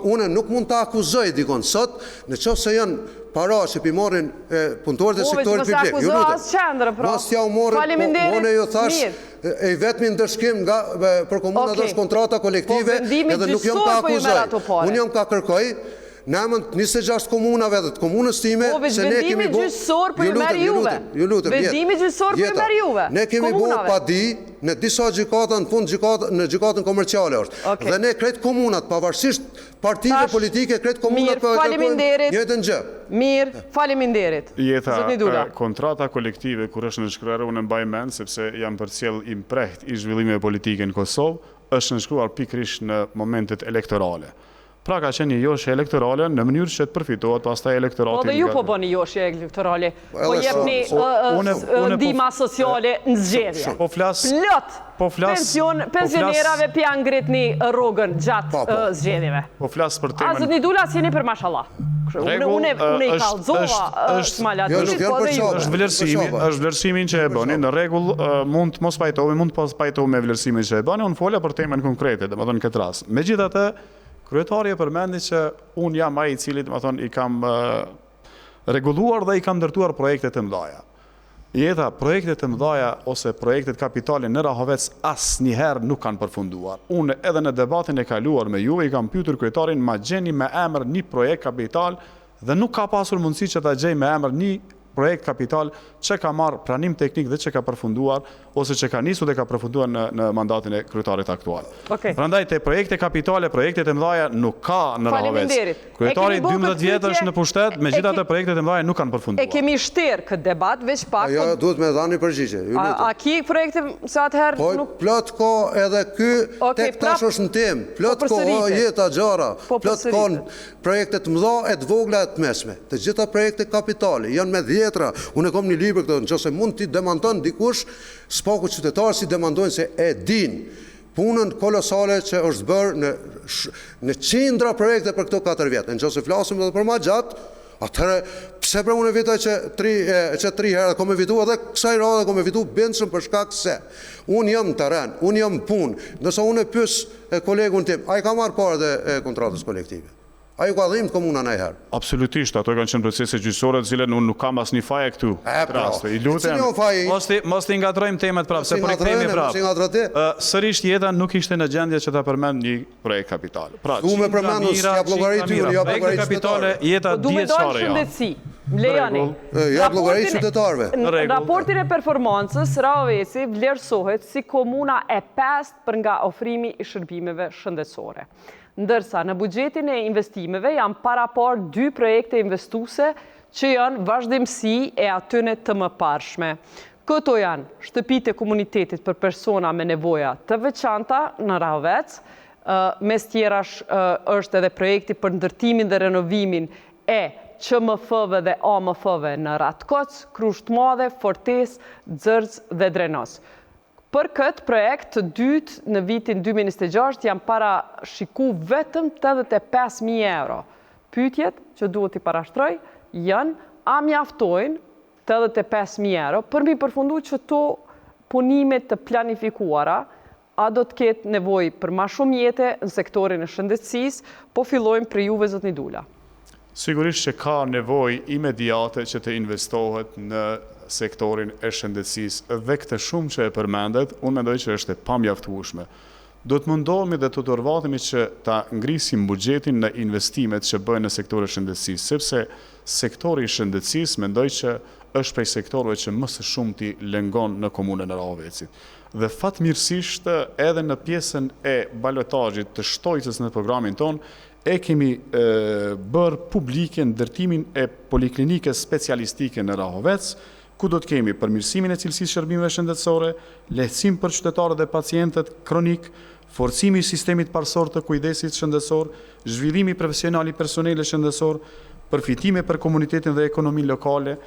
Une nuk mund të akuzoj dikon sot, në qofë se janë para që pi morin punëtorët e sektorit publik. Mos akuzoj asë qendrë, pra. Mos t'ja u morin, une ju thash, e vetëmi ndërshkim për komunat është kontrata kolektive, edhe nuk jom ka akuzoj. Unë jom ka kërkoj, në emën 26 komunave dhe të komunës time, se ne kemi bo... Ju lutem, vendimi gjyqësor për ju merr juve. Ne kemi bo pa di, në disa gjykata, në fund në gjykatën komerciale është. Dhe ne kretë komunat, pavarësisht partive politike, kretë komunat për njëjtën gjë. Mirë, faleminderit. Jeta, kontrata kolektive, kur është nënshkruar, unë mbaj mend, sepse jam përcjell i mpreht i zhvillimeve politike në Kosovë, është nënshkruar pikërisht në momentet elektorale. Pra ka qenë një joshje elektorale në mënyrë që të përfitohet pastaj elektorati. Po dhe ju po bëni joshje elektorale, po jepni ndihma sociale në zgjedhje. Plot pensionerave pja ngritni rrogën gjatë zgjedhjeve. Po flas për temën. A zotni Dula s'jeni për mashallah. Unë i kallëzova smalatisht, po dhe ju. Është vlerësimin që e bëni, në rregull mund të mos pajtohemi, mund të pajtohemi me vlerësimin që e bëni, unë fola për temën konkrete, domethënë në këtë rast. Megjithatë, kryetari e përmendi që unë jam ai i cili, domethënë, i kam rregulluar dhe i kam ndërtuar projekte të mëdha. Jeta, projekte të mëdha ose projektet kapitale në Rahovec asnjëherë nuk kanë përfunduar. Unë edhe në debatin e kaluar me juve i kam pyetur kryetarin ma gjeni me emër një projekt kapital dhe nuk ka pasur mundësi që ta gjej me emër një projekt kapital që ka marrë pranim teknik dhe që ka përfunduar ose që ka nisur dhe ka përfunduar në mandatin e kryetarit aktual. Prandaj te projekte kapitale, projektet e mëdha nuk ka në Rahovec. Kryetari 12 vjet është në pushtet, megjithatë projektet e mëdha nuk kanë përfunduar. E kemi shtir këtë debat veç pak. Jo, duhet me dhënë përgjigje. A ki projekte sa atëherë nuk plot ko edhe ky tek tash është në temë. Plot ko jeta gjara. Plot ko projekte të mëdha e të vogla e të mesme. Të gjitha projekte kapitale janë me dhjetra. Unë kam një libër këto, nëse mund t'i demanton dikush, spaku qytetarë si demandojnë se e din punën kolosale që është bërë në qindra projekte për këto 4 vjetë. Nëse flasim edhe për ma gjatë, atëherë pse për unë vitoj që 3 herë kom evitu, edhe kësaj rrade kom evitu bëndshëm për shkak se unë jam terren, unë jam punë. Nëse unë e pys kolegun tim, a i ka marrë parë dhe kontratës kolektive? A ju ka dhimë të komuna në i herë? Absolutisht, ato kanë qenë procese gjyqësore të cilën unë nuk kam asnjë faje këtu. I lutem, mos t'i ngatrojmë temat prapë, se për i themi prapë. Sërish jeta nuk ishte në gjendje që ta përmend një projekt kapital. Pra, du me përmendu s'ja llogarit ty, ja llogarit kapitale, jeta dihet çfarë janë. Lejani. Ja llogarit qytetarëve. Në raportin e performancës, Rahoveci vlerësohet si komuna e 5 për nga ofrimi i shërbimeve shëndetësore. Ndërsa në buxhetin e investimeve janë parapar 2 projekte investuese që janë vazhdimsi e atyne të mëparshme. Këto janë shtëpitë e komunitetit për persona me nevoja të veçanta në Rahovec, mes tjerash është edhe projekti për ndërtimin dhe renovimin e QMF-ve dhe AMF-ve në Ratkoc, Krushtmadhe, Fortes, Dzërz dhe Drenos. Për këtë projekt të dytë në vitin 2026 janë parashiku vetëm 85.000 euro. Pyetjet që duhet i parashtroj janë a mjaftojnë 85.000 euro për mi përfundu që to punimet të planifikuara, a do të ketë nevojë për ma shumë jete në sektorin e shëndetësisë, po fillojmë për juve zotni Dula. Sigurisht që ka nevojë imediate që të investohet në sektorin e shëndetësisë dhe këtë shumë që e përmendet, unë mendoj që është e pamjaftueshme. do të mundohemi dhe të tërvatemi që ta ngrisim buxhetin në investimet që bëhen në sektorin e shëndetësisë, sepse sektori i shëndetësisë mendoj që është prej sektorëve që më së shumti lëngon në komunën e Rahovecit. Dhe fatmirësisht edhe në pjesën e balotazhit të shtojcës në programin ton, e kemi bërë publike ndërtimin e poliklinikës specialistike në Rahovec, ku do të kemi përmirësimin e cilësisë shërbimeve shëndetësore, lehtësim për qytetarët dhe pacientët kronik, forcimi i sistemit parsor të kujdesit shëndetësor, zhvillimi profesional i personelit shëndetësor, përfitime për komunitetin dhe ekonominë lokale,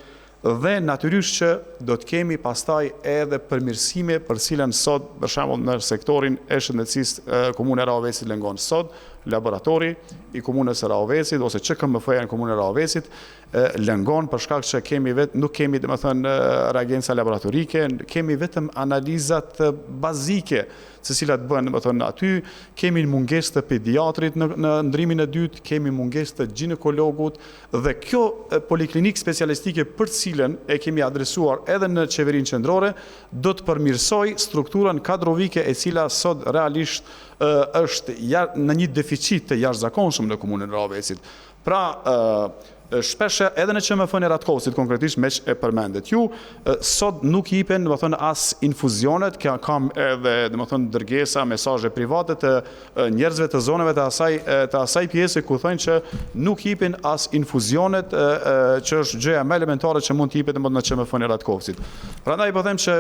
dhe natyrisht që do të kemi pastaj edhe përmirësime për cilën sot, për shembull në sektorin e shëndetësisë komuna e Rahovecit lëngon sot, laboratori i komunës së Rahovecit ose ÇKMF-ja në komunën e Rahovecit lëngon për shkak që nuk kemi domethënë reagenca laboratorike, kemi vetëm analizat bazike se cilat bëhen domethënë aty, kemi mungesë të pediatrit në ndrimin e dytë, kemi mungesë të ginekologut dhe kjo poliklinikë specialistike për cilën e kemi adresuar edhe në qeverinë qendrore do të përmirësoj strukturën kadrovike e cila sot realisht është në një deficit të jashtëzakonshëm në komunën e Rahovecit. Pra, shpeshe edhe në ÇMF-n e Ratkosit konkretisht me që e përmendet ju, sot nuk jipen domethënë as infuzionet, kam edhe domethënë dërgesa, mesazhe private të njerëzve të zonave të asaj pjese ku thonë që nuk jipen as infuzionet, që është gjëja më elementare që mund të jipet në ÇMF-n e Ratkosit. Prandaj po them që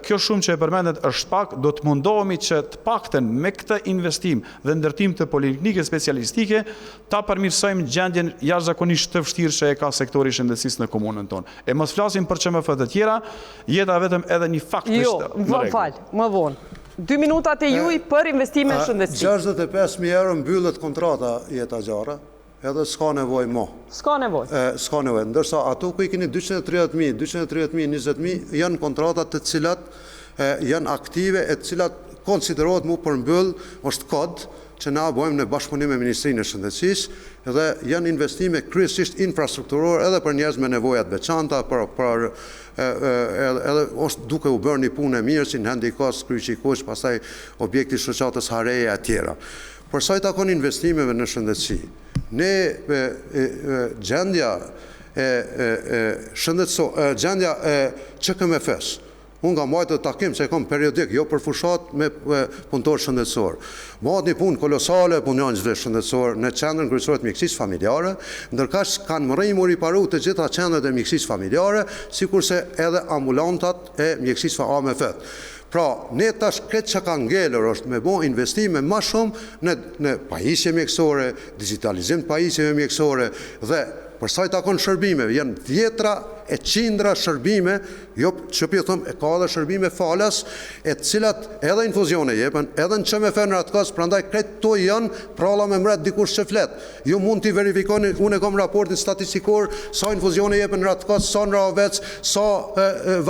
kjo shumë që e përmendet është pak, do të mundohemi që të paktën me këtë investim dhe ndërtim të poliklinikës specialistike ta përmirësojmë gjendjen jashtëzakonisht të vështirë që e ka sektori i shëndetësisë në komunën tonë. E mos flasim për ÇMF të tjera, jeta vetëm edhe një fakt është më fal, më vonë. 2 minutat e juaj për investime në shëndetësi. 65.000 euro mbyllet kontrata Jeta Gjara, edhe s'ka nevojë mo. S'ka nevojë. S'ka nevojë, ndërsa ato ku i keni 230.000, 20.000 janë kontratat të cilat janë aktive, e të cilat konsiderohet mu përmbyll, është kod që na bëjmë në bashkëpunim me Ministrinë e Shëndetësisë, dhe janë investime kryesisht infrastrukturore edhe për njerëz me nevojat veçanta, edhe është duke u bërë një punë e mirë si në Hendikos, Kryqikuq, pastaj objekti shoqatës Hareja e tjera. Për sa i takon investimeve në shëndetësi, ne gjendja e ÇKMF-s, unë nga majtë të takim që e kom periodik, jo për fushat me punëtor shëndetësor. Majtë një punë kolosale, punonjësve shëndetësor në qendrën kryesore të mjekësisë familjare, ndërkaq kanë më riparu të gjitha qendrat e mjekësisë familjare, sikurse edhe ambulantat e mjekësisë AMF-t. Pra, ne tash këtë që ka ngelur është me bo investime ma shumë në pajisje mjekësore, digitalizim të pajisjeve mjekësore dhe për sa i takon shërbimeve, janë 10 e qindra shërbime, jo që pje thëmë, e ka dhe shërbime falas, e cilat edhe infuzione jepen, edhe në ÇMF në Ratkos, prandaj kretë to janë pralla me mret dikush që flet. Ju mund t'i verifikoni, unë e kom raportin statistikor, sa infuzione jepen në Ratkos, sa në Rahovec, sa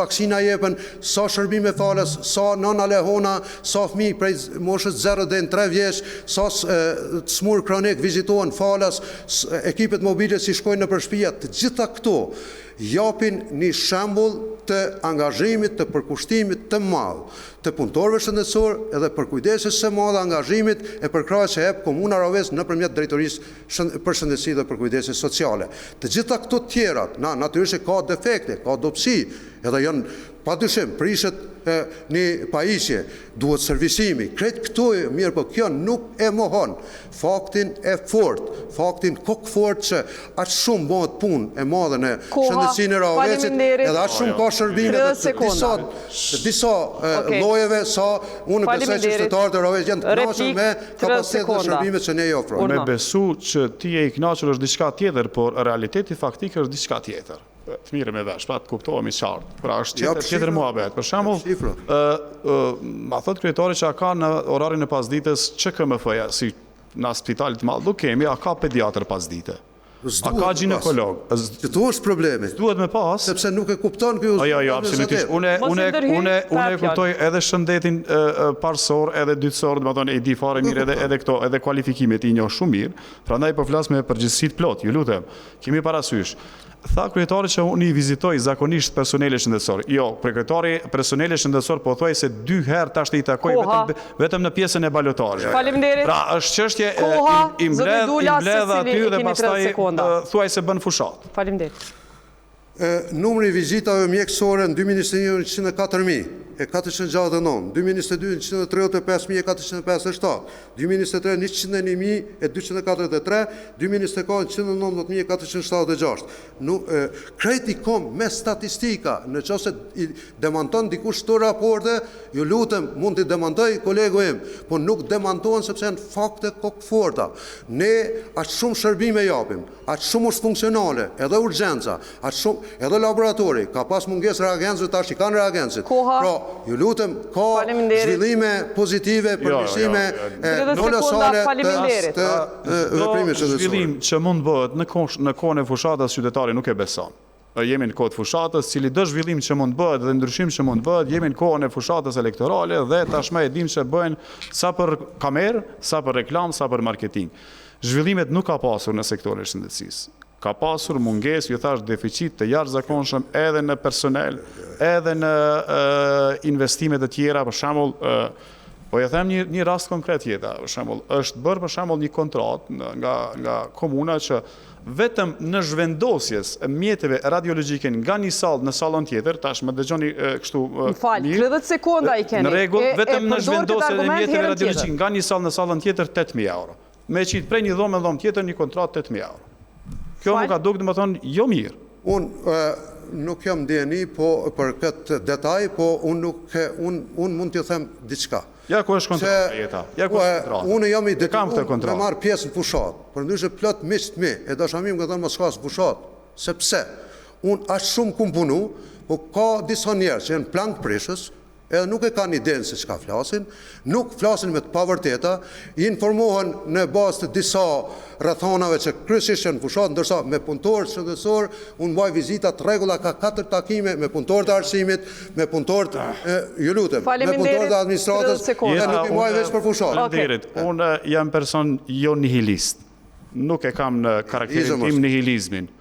vaksina jepen, sa shërbime falas, sa nana lehona, sa fmi prej moshës 0 dhe në 3 vjeç, sa smur kronik vizitohen falas, ekipet mobile si shkojnë në përshpia, të gjitha këto japin një shembull të angazhimit, të përkushtimit të madh të punëtorëve shëndetësor edhe për kujdeses së madhe angazhimit e përkrahjes që jep Komuna Rahovec nëpërmjet Drejtorisë për Shëndetësi dhe për Kujdeses Sociale. Të gjitha këto tjerat, natyrisht ka defekte, ka dobësi, edhe janë padyshim prishet një pajisje, duhet servisimi, kretë këto e mirë, po kjo nuk e mohon faktin e fort, faktin kokfort që aqë shumë bëhet punë e madhe në shëndetësinë e Rahovecit, edhe aqë shumë ka shërbime të disa lojeve, sa unë besoj që qytetarët e Rahovecit janë të kënaqur me kapacitet dhe shërbimet që ne i ofrojmë. Me besu që ti e i kënaqur është diçka tjetër, por realiteti faktik është diçka tjetër. Të mire me vesh, pa të kuptohemi qartë. Pra është tjetër muhabet. Për shembull, ma thot kryetari që a ka në orarin e pasdites ÇKMF-ja, si në spitalit madh nuk kemi, a ka pediatër pasdite. A ka ginekolog. Këtu është problemi. Duhet me pas. Sepse nuk e kupton kjo. Jo, absolutisht. Unë e kuptoj edhe shëndetin parsor, edhe dytësor, do të thonë e di fare mirë edhe këto, edhe kualifikimet i njoh shumë mirë. Prandaj po flas me përgjegjësi plot, ju lutem. Kemi parasysh. Tha kryetari që unë i vizitoj zakonisht personele shëndetësor. Jo, kryetari personele shëndetësor po thuaj se 2 herë tash i takoj vetëm në pjesën e balotarit. Faleminderit. Pra është çështje i Dula, mbledh aty Cecili, dhe keni 30 pastaj sekonda. thuaj se bën fushat. Faleminderit. Numri i vizitave mjekësore në 2021 104.000 e 469, 2022 135.457, 2023 101.243, 2024 190.476. Krejt i kom me statistika, në qëse i demanton dikush të raporte, ju lutem mund të demantoj kolegu im, po nuk demantohen sepse janë fakte kokëforta. Ne atë shumë shërbime japim, atë shumë është funksionale, edhe urgjenca, atë shumë, edhe laboratori, ka pas munges reagencëve, tash i kanë reagencët. Pra, ju lutem, ka zhvillime pozitive, përmirësime nolosale të veprimit shëndetësor. Zhvillim që mund bëhet në kohën e fushatës qytetari nuk e beson. Jemi në kohë të fushatës, cili do zhvillim që mund bëhet dhe ndryshim që mund bëhet, jemi në kohën e fushatës elektorale dhe tashmë e dim që bëhen sa për kamerë, sa për reklam, sa për marketing. Zhvillimet nuk ka pasur në sektorin e shëndetësisë. Ka pasur munges, ju thash, deficit të jashtëzakonshëm edhe në personel, edhe në investimet e tjera, për shembull, po ja them një rast konkret jeta, për shembull, është bërë për shembull një kontratë nga komuna që vetëm në zhvendosjes mjeteve radiologjike nga një sallë në sallën tjetër, tash më dëgjoni kështu mirë. Fal, 30 sekonda i keni. Në rregull, vetëm në zhvendosjen e mjeteve radiologjike nga një sallë në sallën tjetër 8.000 euro. Me qitë prej një dhomë në dhomë tjetër një kontratë 8.000 euro. Kjo nuk ka dukë, domethënë, jo mirë. Unë nuk jam ndjeni për këtë detaj, po unë mund t'ju them diçka. Ja ku është kontrata jeta. Ja ku është kontrata. Unë jam i detyruar me marr pjesë në fushat. Përndryshe plot miq të mi, e dashamim nga thënë mos shkas fushat, sepse unë aq shumë kum punu, po ka disa njerëz që janë plank prishës, edhe nuk e kanë idenë se çka flasin, nuk flasin me të pavërteta, i informohen në bazë të disa rrethonave që kryesisht janë fushat, ndërsa me punëtorë shëndetësor, unë mbaj vizita të rregulla, ka 4 takime me punëtorë të arsimit, me punëtorë ju lutem, me punëtorë të administratës, dhe nuk i mbaj veç për fushat. Faleminderit. Unë jam person jo nihilist. Nuk e kam në karakterin tim nihilizmin.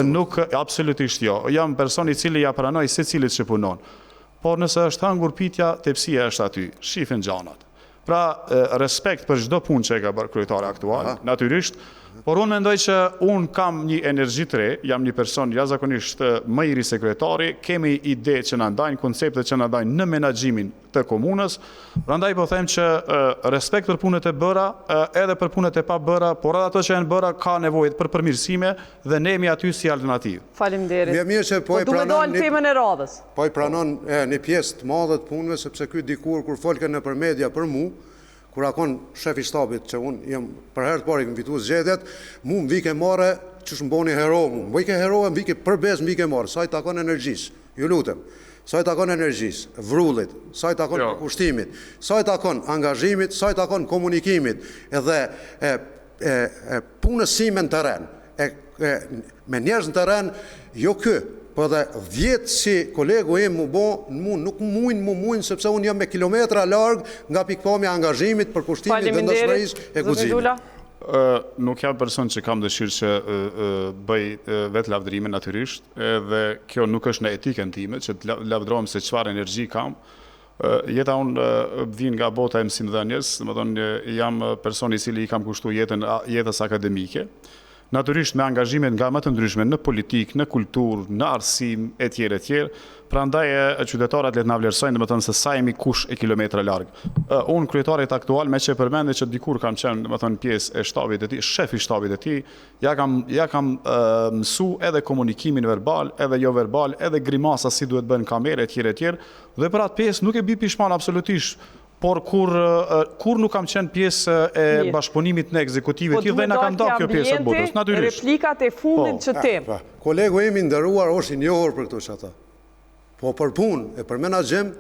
Nuk, absolutisht jo. Jam person i cili ja pranoj secilit që punon. Por nëse është hangur pitja, tepsia është aty, shifin gjanat. Pra, respekt për çdo punë që e ka bërë kryetari aktual, natyrisht, por unë mendoj që unë kam një energji të re, jam një person jashtëzakonisht më i ri se kryetari, kemi ide që na ndajnë, koncepte që na ndajnë në menaxhimin të komunës, prandaj po them që respekt për punët e bëra, edhe për punët e pa bëra, por edhe ato që janë bëra ka nevojë për përmirësime dhe ne jemi aty si alternativë. Faleminderit. Mirë që po e pranon temën e radhës. Po e pranon një pjesë të madhe të punëve, sepse ky dikur kur folken nëpër media për mua, kur akon shef i shtabit që unë jem për herë të parë i këmë fitu zgjedhjet, mu më vike mare që shë më boni hero mu. Më vike hero, më vike përbes, më vike mare. Sa i takon energjisë, ju lutem. Sa i takon energjisë, vrullit, sa i takon kushtimit, sa i takon angazhimit, sa i takon komunikimit, edhe punësime në teren. Me njerëz në teren, jo kë, po dhe 10 si kolegu im nuk mujnë, sepse unë jam me kilometra larg nga pikpamja angazhimit për kushtimit dhe ndëshmërisë e guximit. Nuk jam person që kam dëshirë që bëj vetë lavdrime natyrisht, dhe kjo nuk është në etikën time, që të lavdrohem se çfarë energji kam. Jeta unë vin nga bota e mësimdhënies, domethënë jam person i cili i kam kushtuar jetës akademike. Natyrisht me angazhimet nga më të ndryshme në politik, në kulturë, në arsim, etj. Prandaj qytetarët le të na vlerësojnë, domethënë se sa jemi kush e kilometra larg. Unë kryetarit aktual me që përmendë që dikur kam qenë, domethënë pjesë e shtabit e tij, shef i shtabit e tij, ja kam mësu edhe komunikimin verbal, edhe jo verbal, edhe grimasa si duhet bën kamerë etj. Dhe për atë pjesë nuk e bi pishman absolutisht. Por kur nuk kam qenë pjesë e bashkëpunimit në ekzekutivit, dhe na kam dalë kjo pjesë e botës, natyrisht. Replikat e fundit që tem. Kolegu im i nderuar është i njohur për këto çata. Po për punë e për menaxhim,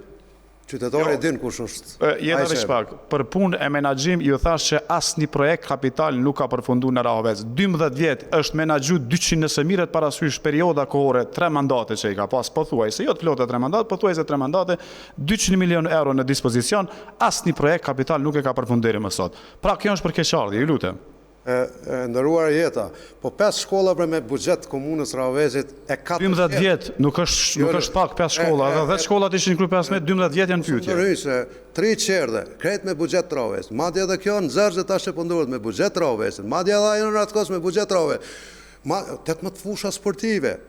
qytetari din kush është. Jeta veç pak, për punë e menaxhim ju thash që asnjë projekt kapital nuk ka përfunduar në Rahovec. 12 vjet është menaxhu 200 nëse mirët parasysh perioda kohore 3 mandate që i ka pas, pothuajse jo të plota 3 mandate, pothuajse 3 mandate, 200 milion euro në dispozicion, asnjë projekt kapital nuk e ka përfunduar më sot. Pra kjo është për keqardhje, ju lutem. ndëruar Jeta, po 5 shkolla për me buxhet komunës Rahovesit e 4 12 vjet, nuk është pak 5 shkolla, edhe 10 shkollat ishin kryp 15, 12 vjet janë pyetje. Ndërhyse, 3 qerdhe, krejt me buxhet Rahovesit, madje edhe kjo në zërgje tash e pëndurët me buxhet Rahovesit, madje edhe ajo në atë kohë me buxhet Rahovesit, 18 fusha sportive,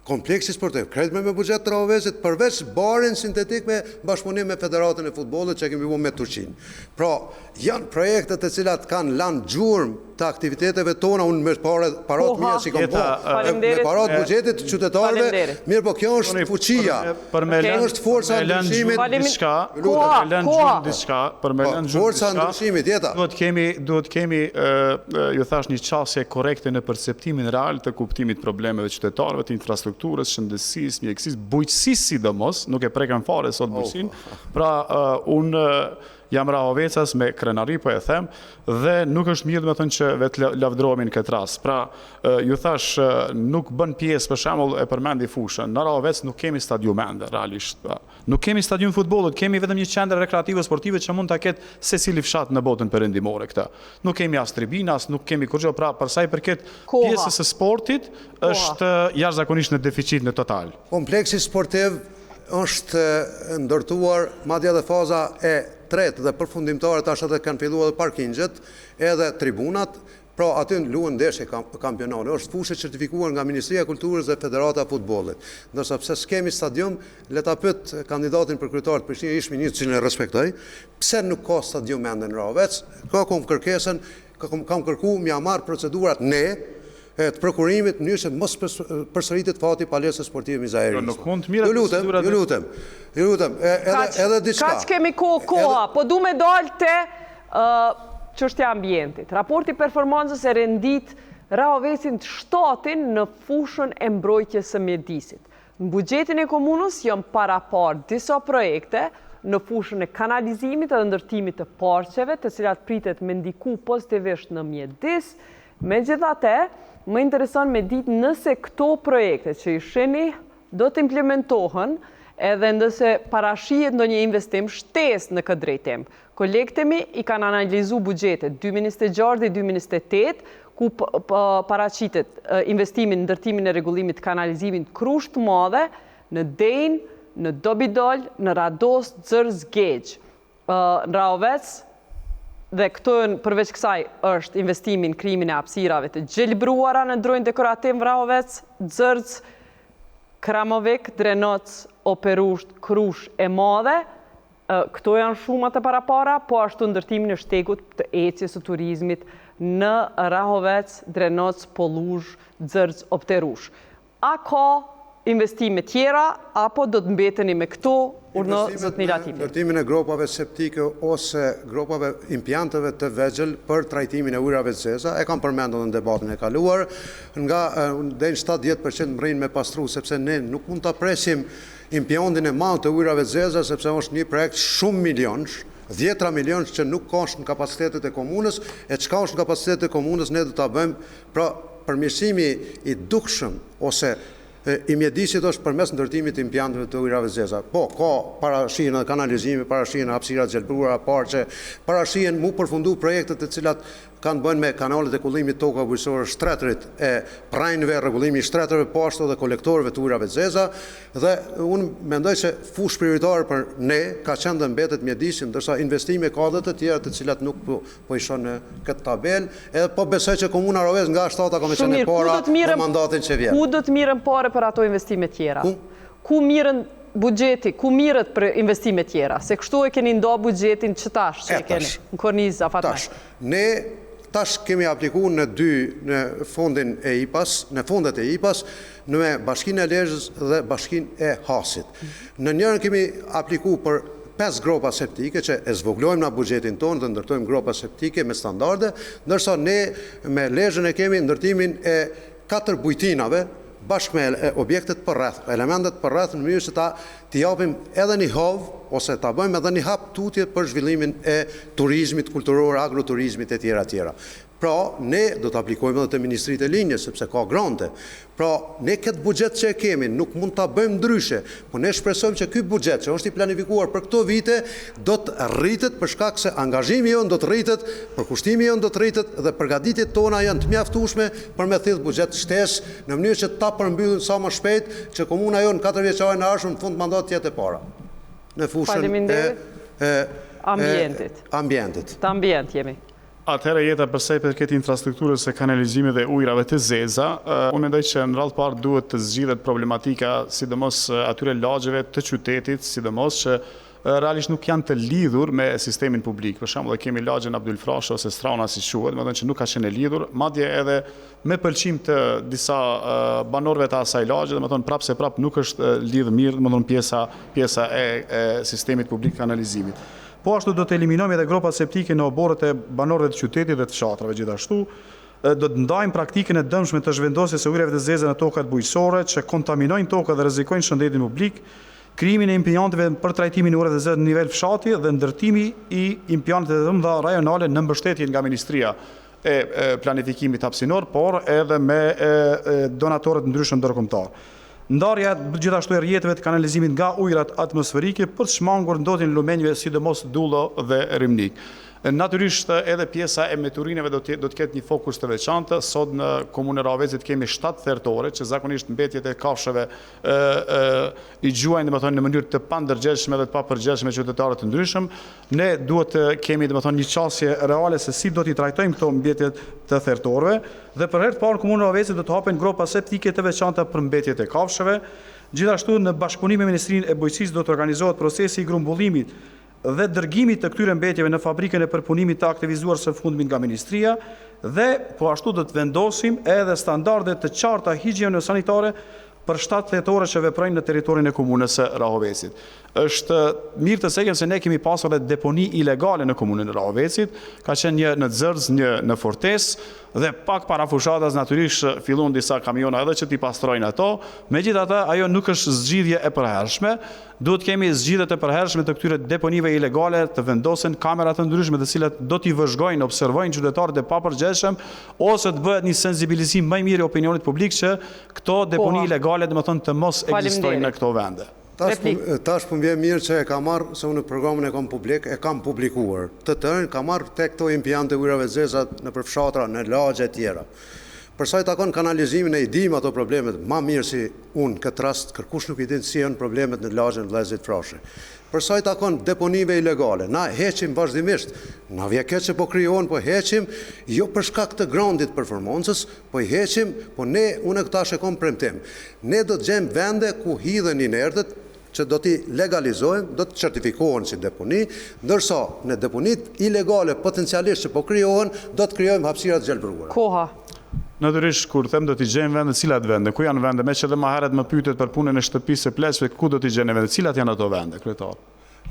kompleksi sportiv, krejt me buxhet të Rahovesit, përveç barin sintetik me bashkëpunim me Federatën e Futbollit që kemi bu me Turqinë. Pra, janë projekte të cilat kanë lanë gjurmë të aktiviteteve tona, unë me parat mija si kam po, me parat buxhetit qytetarëve, mirë po kjo është fuqia, kjo është forca ndryshimit, forca ndryshimit, Jeta. Duhet kemi, ju thash, një qasje korekte në perceptimin real të kuptimit problemeve qytetarëve, të infrastrukturës, shëndetësisë, mjekësisë, bujqësisë sidomos, nuk e prekën fare sot bujqësinë, pra unë jam Rahovecas me krenari, po e them, dhe nuk është mirë me thënë që vetë lavdrohemi në këtë rast. Pra, ju thash, nuk bën pjesë, për shembull e përmendi fushën, në Rahovec nuk kemi stadium ende, realisht. Nuk kemi stadium futbollit, kemi vetëm një qendër rekreative sportive që mund ta ketë secili fshat në botën perëndimore këtë. Nuk kemi as tribinas, nuk kemi kurrë, pra për sa i përket pjesës së sportit, është jashtëzakonisht në deficit në total. Kompleksi sportiv është ndërtuar, madje edhe faza e tretë dhe përfundimtare tash edhe kanë filluar edhe parkingjet, edhe tribunat, pra aty luhen ndeshje kampionale. Është fushë certifikuar nga Ministria e Kulturës dhe Federata e Futbollit. Ndërsa pse s'kemi stadium, le ta pyet kandidatin për kryetar të Prishtinës, ish ministër që ne respektoj, pse nuk ka stadium ende në Rahovec? Kam kërkesën, kam kërkuar m'ia marr procedurat të prokurimit në mënyrë që mos përsëritet fati palesës sportive Mizaeri. Nuk mund të mirë Ju lutem. Edhe diçka. Kaç kemi koha, po du me dalë te çështja ambientit. Raporti performancës e rendit Rahovesin të shtatin në fushën e mbrojtjes së mjedisit. Në buxhetin e komunës janë parapar disa projekte në fushën e kanalizimit dhe ndërtimit të parqeve, të cilat pritet me ndiku pozitivisht në mjedis. Megjithatë, më intereson me ditë nëse këto projekte që i sheni do të implementohen edhe nëse parashihet ndonjë investim shtesë në këtë drejtim. Kolegtemi i kanë analizu buxhetet 2026 dhe 2028, ku paraqitet investimin në ndërtimin e rregullimit të kanalizimit Krush të Madhe, në Dejnë, në Dobidol, në Rados, Zërz, Gegj. Në Rahovec, dhe këto përveç kësaj është investimin në krijimin e hapësirave të gjelbruara në drojnë dekorativ në Rahovec, Zërz, Kramovik, Drenoc, Operusht, Krush e Madhe. Këto janë shumat e parapara, po ashtu ndërtimin e shtegut të ecjes së turizmit në Rahovec, Drenoc, Pollush, Zërz, Opterush. A ka investime tjera, apo do të mbeteni me këto në zotënira tipi? Ndërtimin e gropave septike ose gropave impianteve të vegjël për trajtimin e ujrave të zeza, e kam përmendur në debatin e kaluar, nga deri 70% mrin me pastru, sepse ne nuk mund ta presim impiantin e madh të ujrave të zeza, sepse është një projekt shumë milionsh, 10 milionsh që nuk ka në kapacitetet e komunës, e çka është në kapacitetet e komunës ne do ta bëjmë, pra përmirësimi i dukshëm ose i mjedisit është përmes ndërtimit të impianteve të ujrave zeza. Po, ka parashihen edhe kanalizimi, parashihen hapësirat gjelbruara, parqe, parashihen mu përfundu projektet të cilat kanë bënë me kanalet e kullimit toka bujqësore shtretërit e prajnëve, rregullimi i shtretërve, po ashtu dhe kolektorëve të ujrave zeza, dhe unë mendoj se fushë prioritare për ne ka qenë dhe mbetet mjedisin, ndërsa investime ka dhe të tjera të cilat nuk po ishon në këtë tabel, edhe po besoj që Komuna Rahovec nga shtata ka me qenë e para në mandatin që vjen. Ku do të mirën pare për ato investime tjera? Ku mirën buxheti, ku mirët për investime tjera? Se kështu e keni ndo buxhetin që tash që e keni në kornizë afatme. Ne tash kemi aplikuar në fondin e IPAS, në fondet e IPAS, në Bashkinë e Lezhës dhe Bashkinë e Hasit. Në njërën kemi aplikuar për 5 gropa septike që e zvoglojmë në buxhetin tonë dhe ndërtojmë gropa septike me standarde, ndërsa ne me Lezhën e kemi ndërtimin e 4 bujtinave bashkë me objektet për rreth, elementet për rreth, në mënyrë që t'i japim edhe një hovë, ose t'a bëjmë edhe një hap tutje për zhvillimin e turizmit kulturor, agroturizmit e tjera. Pra, ne do të aplikojmë edhe të Ministritë e Linjës, sepse ka grante. Pra, ne këtë buxhet që e kemi, nuk mund të bëjmë ndryshe, po ne shpresojmë që ky buxhet që është i planifikuar për këto vite, do të rritet për shkak se angazhimi jonë do të rritet, përkushtimi jonë do të rritet dhe përgatitjet tona janë të mjaftueshme për me thithë buxhet shtesë në mënyrë që ta përmbyllin sa më shpejt që komuna jonë 4 vjeçare në ardhshëm në fund mandat jetë e para. Në fushën e ambientit. Të ambient jemi. Atëherë jeta përsa i përket infrastrukturës e kanalizimit dhe ujrave të zeza, unë mendoj që në radhë parë duhet të zgjidhet problematika sidomos atyre lagjeve të qytetit, sidomos që realisht nuk janë të lidhur me sistemin publik. Për shembull, kemi lagjen Abdul Frash ose Strana si quhet, domethënë që nuk ka qenë e lidhur, madje edhe me pëlqim të disa banorëve të asaj lagje, domethënë prapse prap nuk është lidhur mirë, domethënë pjesa e sistemit publik kanalizimit. Po ashtu do të eliminojmë edhe gropat septike në oborët e banorëve të qytetit dhe të fshatrave gjithashtu. Do të ndajmë praktikën e dëmshme të zhvendosjes së ujrave të zeza në tokat bujqësore që kontaminojnë tokat dhe rrezikojnë shëndetin publik, krijimin e impianteve për trajtimin e ujrave të zeza në nivel fshati dhe ndërtimi i impianteve të mëdha rajonale në mbështetje nga Ministria e Planifikimit hapësinor, por edhe me donatorët ndryshëm ndërkombëtar. Ndarja gjithashtu e rrjeteve të kanalizimit nga ujrat atmosferike për të shmangur ndotjen e lumenjve sidomos Dullo dhe Rymnik. Natyrisht edhe pjesa e meturineve do të ketë një fokus të veçantë. Sot në komunën e Rahovecit kemi 7 thertore që zakonisht mbetjet e kafshëve i gjuajnë domethënë në mënyrë të pandërgjegjshme dhe të papërgjegjshme qytetarë të ndryshëm. Ne duhet të kemi domethënë një qasje reale se si do t'i trajtojmë këto mbetjet të thertorëve dhe për herë të parë komunën e Rahovecit do të hapen gropa septike të veçanta për mbetjet e kafshëve. Gjithashtu në bashkëpunim me Ministrinë e Bujqësisë do të organizohet procesi i grumbullimit dhe dërgimit të këtyre mbetjeve në fabrikën e përpunimit të aktivizuar së fundmi nga Ministria dhe po ashtu do të vendosim edhe standarde të qarta higjieno-sanitare për 7 thertore që veprojnë në territorin e komunës së Rahovecit. Është mirë të sehem se ne kemi pasur edhe deponi ilegale në komunën e Rahovecit, ka qenë një në Zërz, një në Fortesë dhe pak para fushatës natyrisht fillon disa kamiona edhe që t'i pastrojnë ato. Megjithatë, ajo nuk është zgjidhje e përhershme. Duhet kemi zgjidhje të përhershme të këtyre deponive ilegale, të vendosen kamera të ndryshme të cilat do t'i vëzhgojnë, observojnë qytetarët e papërgjegjshëm ose të bëhet një sensibilizim më i mirë i opinionit publik që këto deponi ilegale domethënë të mos ekzistojnë në këto vende. Tash po vjen mirë që e ka marrë, se unë programin e kam publikuar. Të tërën ka marrë tek këto impiante ujrave zeza në përfshatra, në lagje e tjera. Përsa i takon kanalizimin e i dim ato problemet, ma mirë si unë këtë rast, kërkush nuk i din si janë problemet në lagjen Vllezrit Frashi. Përsa i takon deponive ilegale, na heqim vazhdimisht, na vje keq që po krijohen, po heqim, jo për shkak të grandit performancës, po i heqim, po unë këta shekon premtim. Ne do të gjejmë vende ku hidhen inertët, që do t'i legalizojmë, do të certifikohen si deponi, ndërsa në deponit ilegale potencialisht që po krijohen, do të krijojmë hapësira të gjelbëruara. Koha. Natyrisht kur them do t'i gjejmë vende, cilat vende, ku janë vende, me që edhe më herët më pyetet për punën e shtëpisë së pleqshme, ku do t'i gjejmë vende, cilat janë ato vende, kryetar?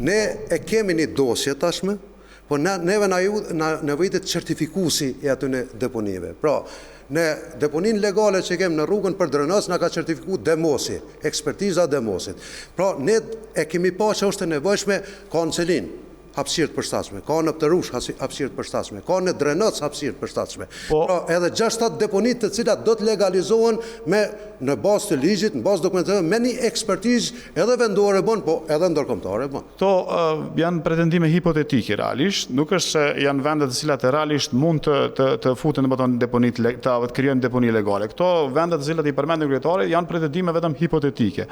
Ne e kemi një dosje tashme, po neve na nevojitet certifikuesi i atyre deponive. Pra, në deponin legale që kemë në rrugën për Drënës, na ka certifikuar Demosi, ekspertiza Demosit. Pra, ne e kemi pa që është e nevojshme, ka në Celin hapësirë të përshtatshme, ka në Ptërush hapësirë të përshtatshme, ka në Drenëc hapësirë të përshtatshme. Pra, edhe 6-7 deponit të cilat do të legalizohen në bazë të ligjit, në bazë dokumentatave, me një ekspertizë edhe vendore bon, po edhe ndërkombëtare bon. Këto janë pretendime hipotetike realisht, nuk është se janë vende të cilat realisht mund të futen domethënë deponit të krijojnë deponi legale. Këto vende të cilat i përmendën kryetari janë pretendime vetëm hipotetike.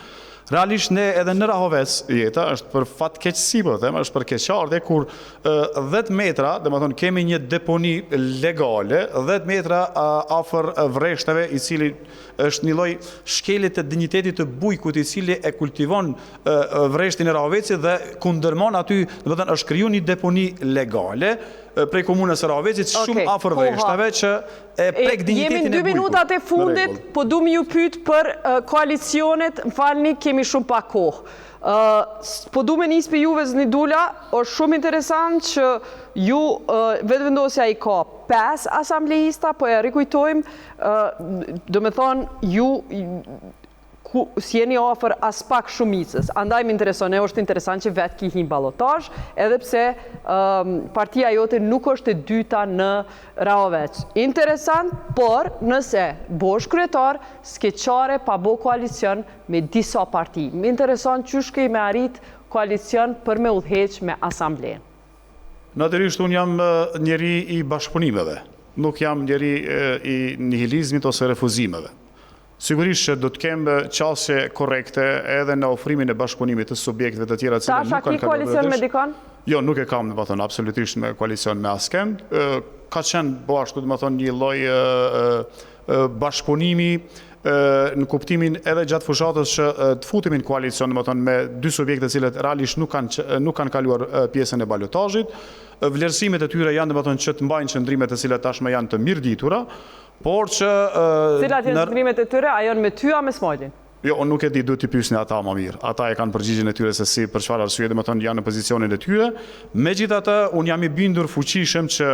Realisht ne edhe në Rahovec jeta është për fatkeqësi, po them, është për keqardhje kur 10 metra, domethënë kemi një deponi legale, 10 metra afër vreshtave i cili është një lloj shkelje të dinjitetit të bujkut i cili e kultivon vreshtin e Rahovecit dhe ku ndërmon aty, domethënë është krijuar një deponi legale prej komunës së Rahovecit shumë afër vreshtave që e prek dinjitetin e bujkut. Jemi 2 minutat e fundit, po duam ju pyet për koalicionet, më falni, kemi shumë pak kohë. Po du me njës për juve Znidula, është shumë interesant që ju vetëvendosja i ka 5 asamblejista, po e rikujtojmë, do me thonë, ju s'jeni ofër as pak shumicës. Andaj më intereson, është interesant që vetë ki një ballotazh, edhe pse partia jote nuk është e dyta në Rahovec. Interesant, por nëse bosh kryetar, s'ke qare pa bo koalicion me disa parti. Më intereson që shke me arrit koalicion për me udhëheq me asamblen. Natyrisht, unë jam njeri i bashkëpunimeve. Nuk jam njeri i nihilizmit ose refuzimeve. Sigurisht që do të kemë qasje korekte edhe në ofrimin e bashkëpunimit të subjekteve të tjera cilë nuk kanë Tash, a ki koalicion me dikon? Jo, nuk e kam, absolutisht me koalicion me asken. Ka qenë bo ashtu, një lloj bashkëpunimi në kuptimin edhe gjatë fushatës që të futemi në koalicion me dy subjekte cilët realisht nuk kanë kaluar pjesën e balotazhit. Vlerësimet e tyre janë që të mbajnë qëndrimet e cilat tashmë janë të mirë ditura, por që... Cilat janë qëndrimet e tyre, a janë me ty a me Smajlin? Jo, unë nuk e di, du t'i pyesni ata më mirë. Ata e kanë përgjigjen e tyre se si për çfarë arsye janë në pozicionin e tyre. Megjithatë, unë jam i bindur fuqishëm që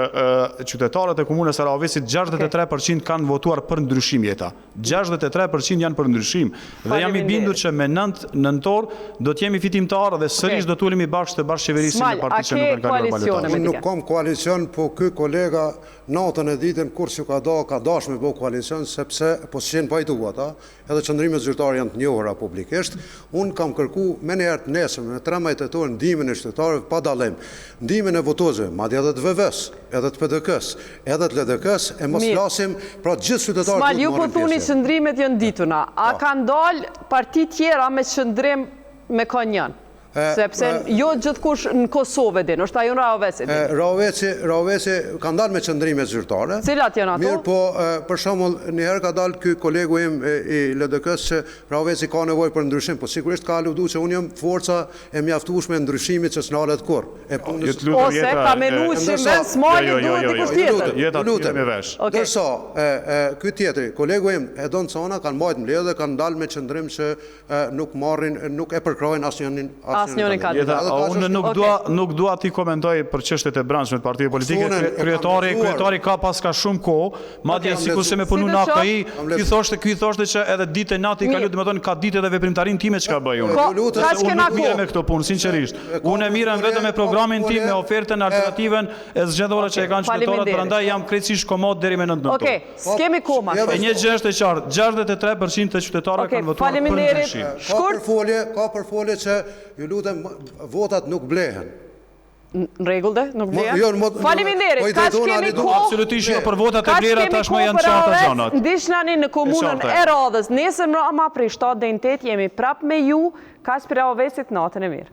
qytetarët e komunës së Rahovecit 63% kanë votuar për ndryshim jeta. 63% janë për ndryshim. Dhe jam i bindur që me 9 nëntor do të jemi fitimtarë dhe sërish do të ulemi bashkë të bashkëqeverisë me partitë që nuk kanë kaluar balotazhin. Unë nuk kam koalicion, po ky kolega natën e ditën kur që ka dash me bëu koalicion sepse po s'jen pajtuar ata, edhe qëndrimet zyrtare janë të njohura publikisht. Unë kam kërku me njerë të nesëm, në 13 tetor, ndihmën e qytetarëve pa dallim, ndihmën e votozëve, madje edhe të VV-s, edhe të PDK-s, edhe të LDK-s, e mos flasim pra gjithë qytetarët. Smal, ju po thuni qëndrimet janë dituna. A kanë dalë parti tjera me qëndrim me konjën? Sepse jo gjithkush në Kosovë din, është ajo në Rahovec din. Rahoveci kanë dalë me qëndrime zyrtare. Cilat janë ato? Mirë, po për shembull njëherë ka dalë ky kolegu im i LDK-s që Rahoveci ka nevojë për ndryshim, po sigurisht ka aluduar që unë jam forca e mjaftueshme e ndryshimit që s'nalet kur. Ose ka menuar që vend Smali duhet dikush tjetër. Jeta të me vesh. Dërsa ky tjetri, kolegu im e don Cona kanë mbajtur mbledhje, kanë dalë me qëndrim që nuk e përkrojnë asnjënin. Unë nuk dua ti komentoj për çështjet e brendshme të partive politike. Kryetari ka paska shumë kohë, madje sikurse me punu në AKI, ky thoshte që edhe ditë e natë i kalu, domethënë ka ditë edhe veprimtarin time çka bëj unë. Unë nuk mirë me këtë punë, sinqerisht. Unë mirem vetëm me programin tim, me ofertën alternativen e zgjedhore që e kanë qytetarët, prandaj jam krejtësisht komod deri me 9 nëntor. Okej, s'kemi koma. E një gjë është e qartë, 63% të qytetarëve kanë votuar për ndryshim. Ka përfolje që ju lutem, votat nuk blehen. Në regullë, nuk blehen? Faleminderit, ka që kemi kohë... Absolutisht jo për votat e blera tashmë janë qarta zonat. Ndishnani në komunën e Radhës, nesër mbrëma prej 7 deri në 8 jemi prap me ju, ka që për Rahovecit natën e mirë.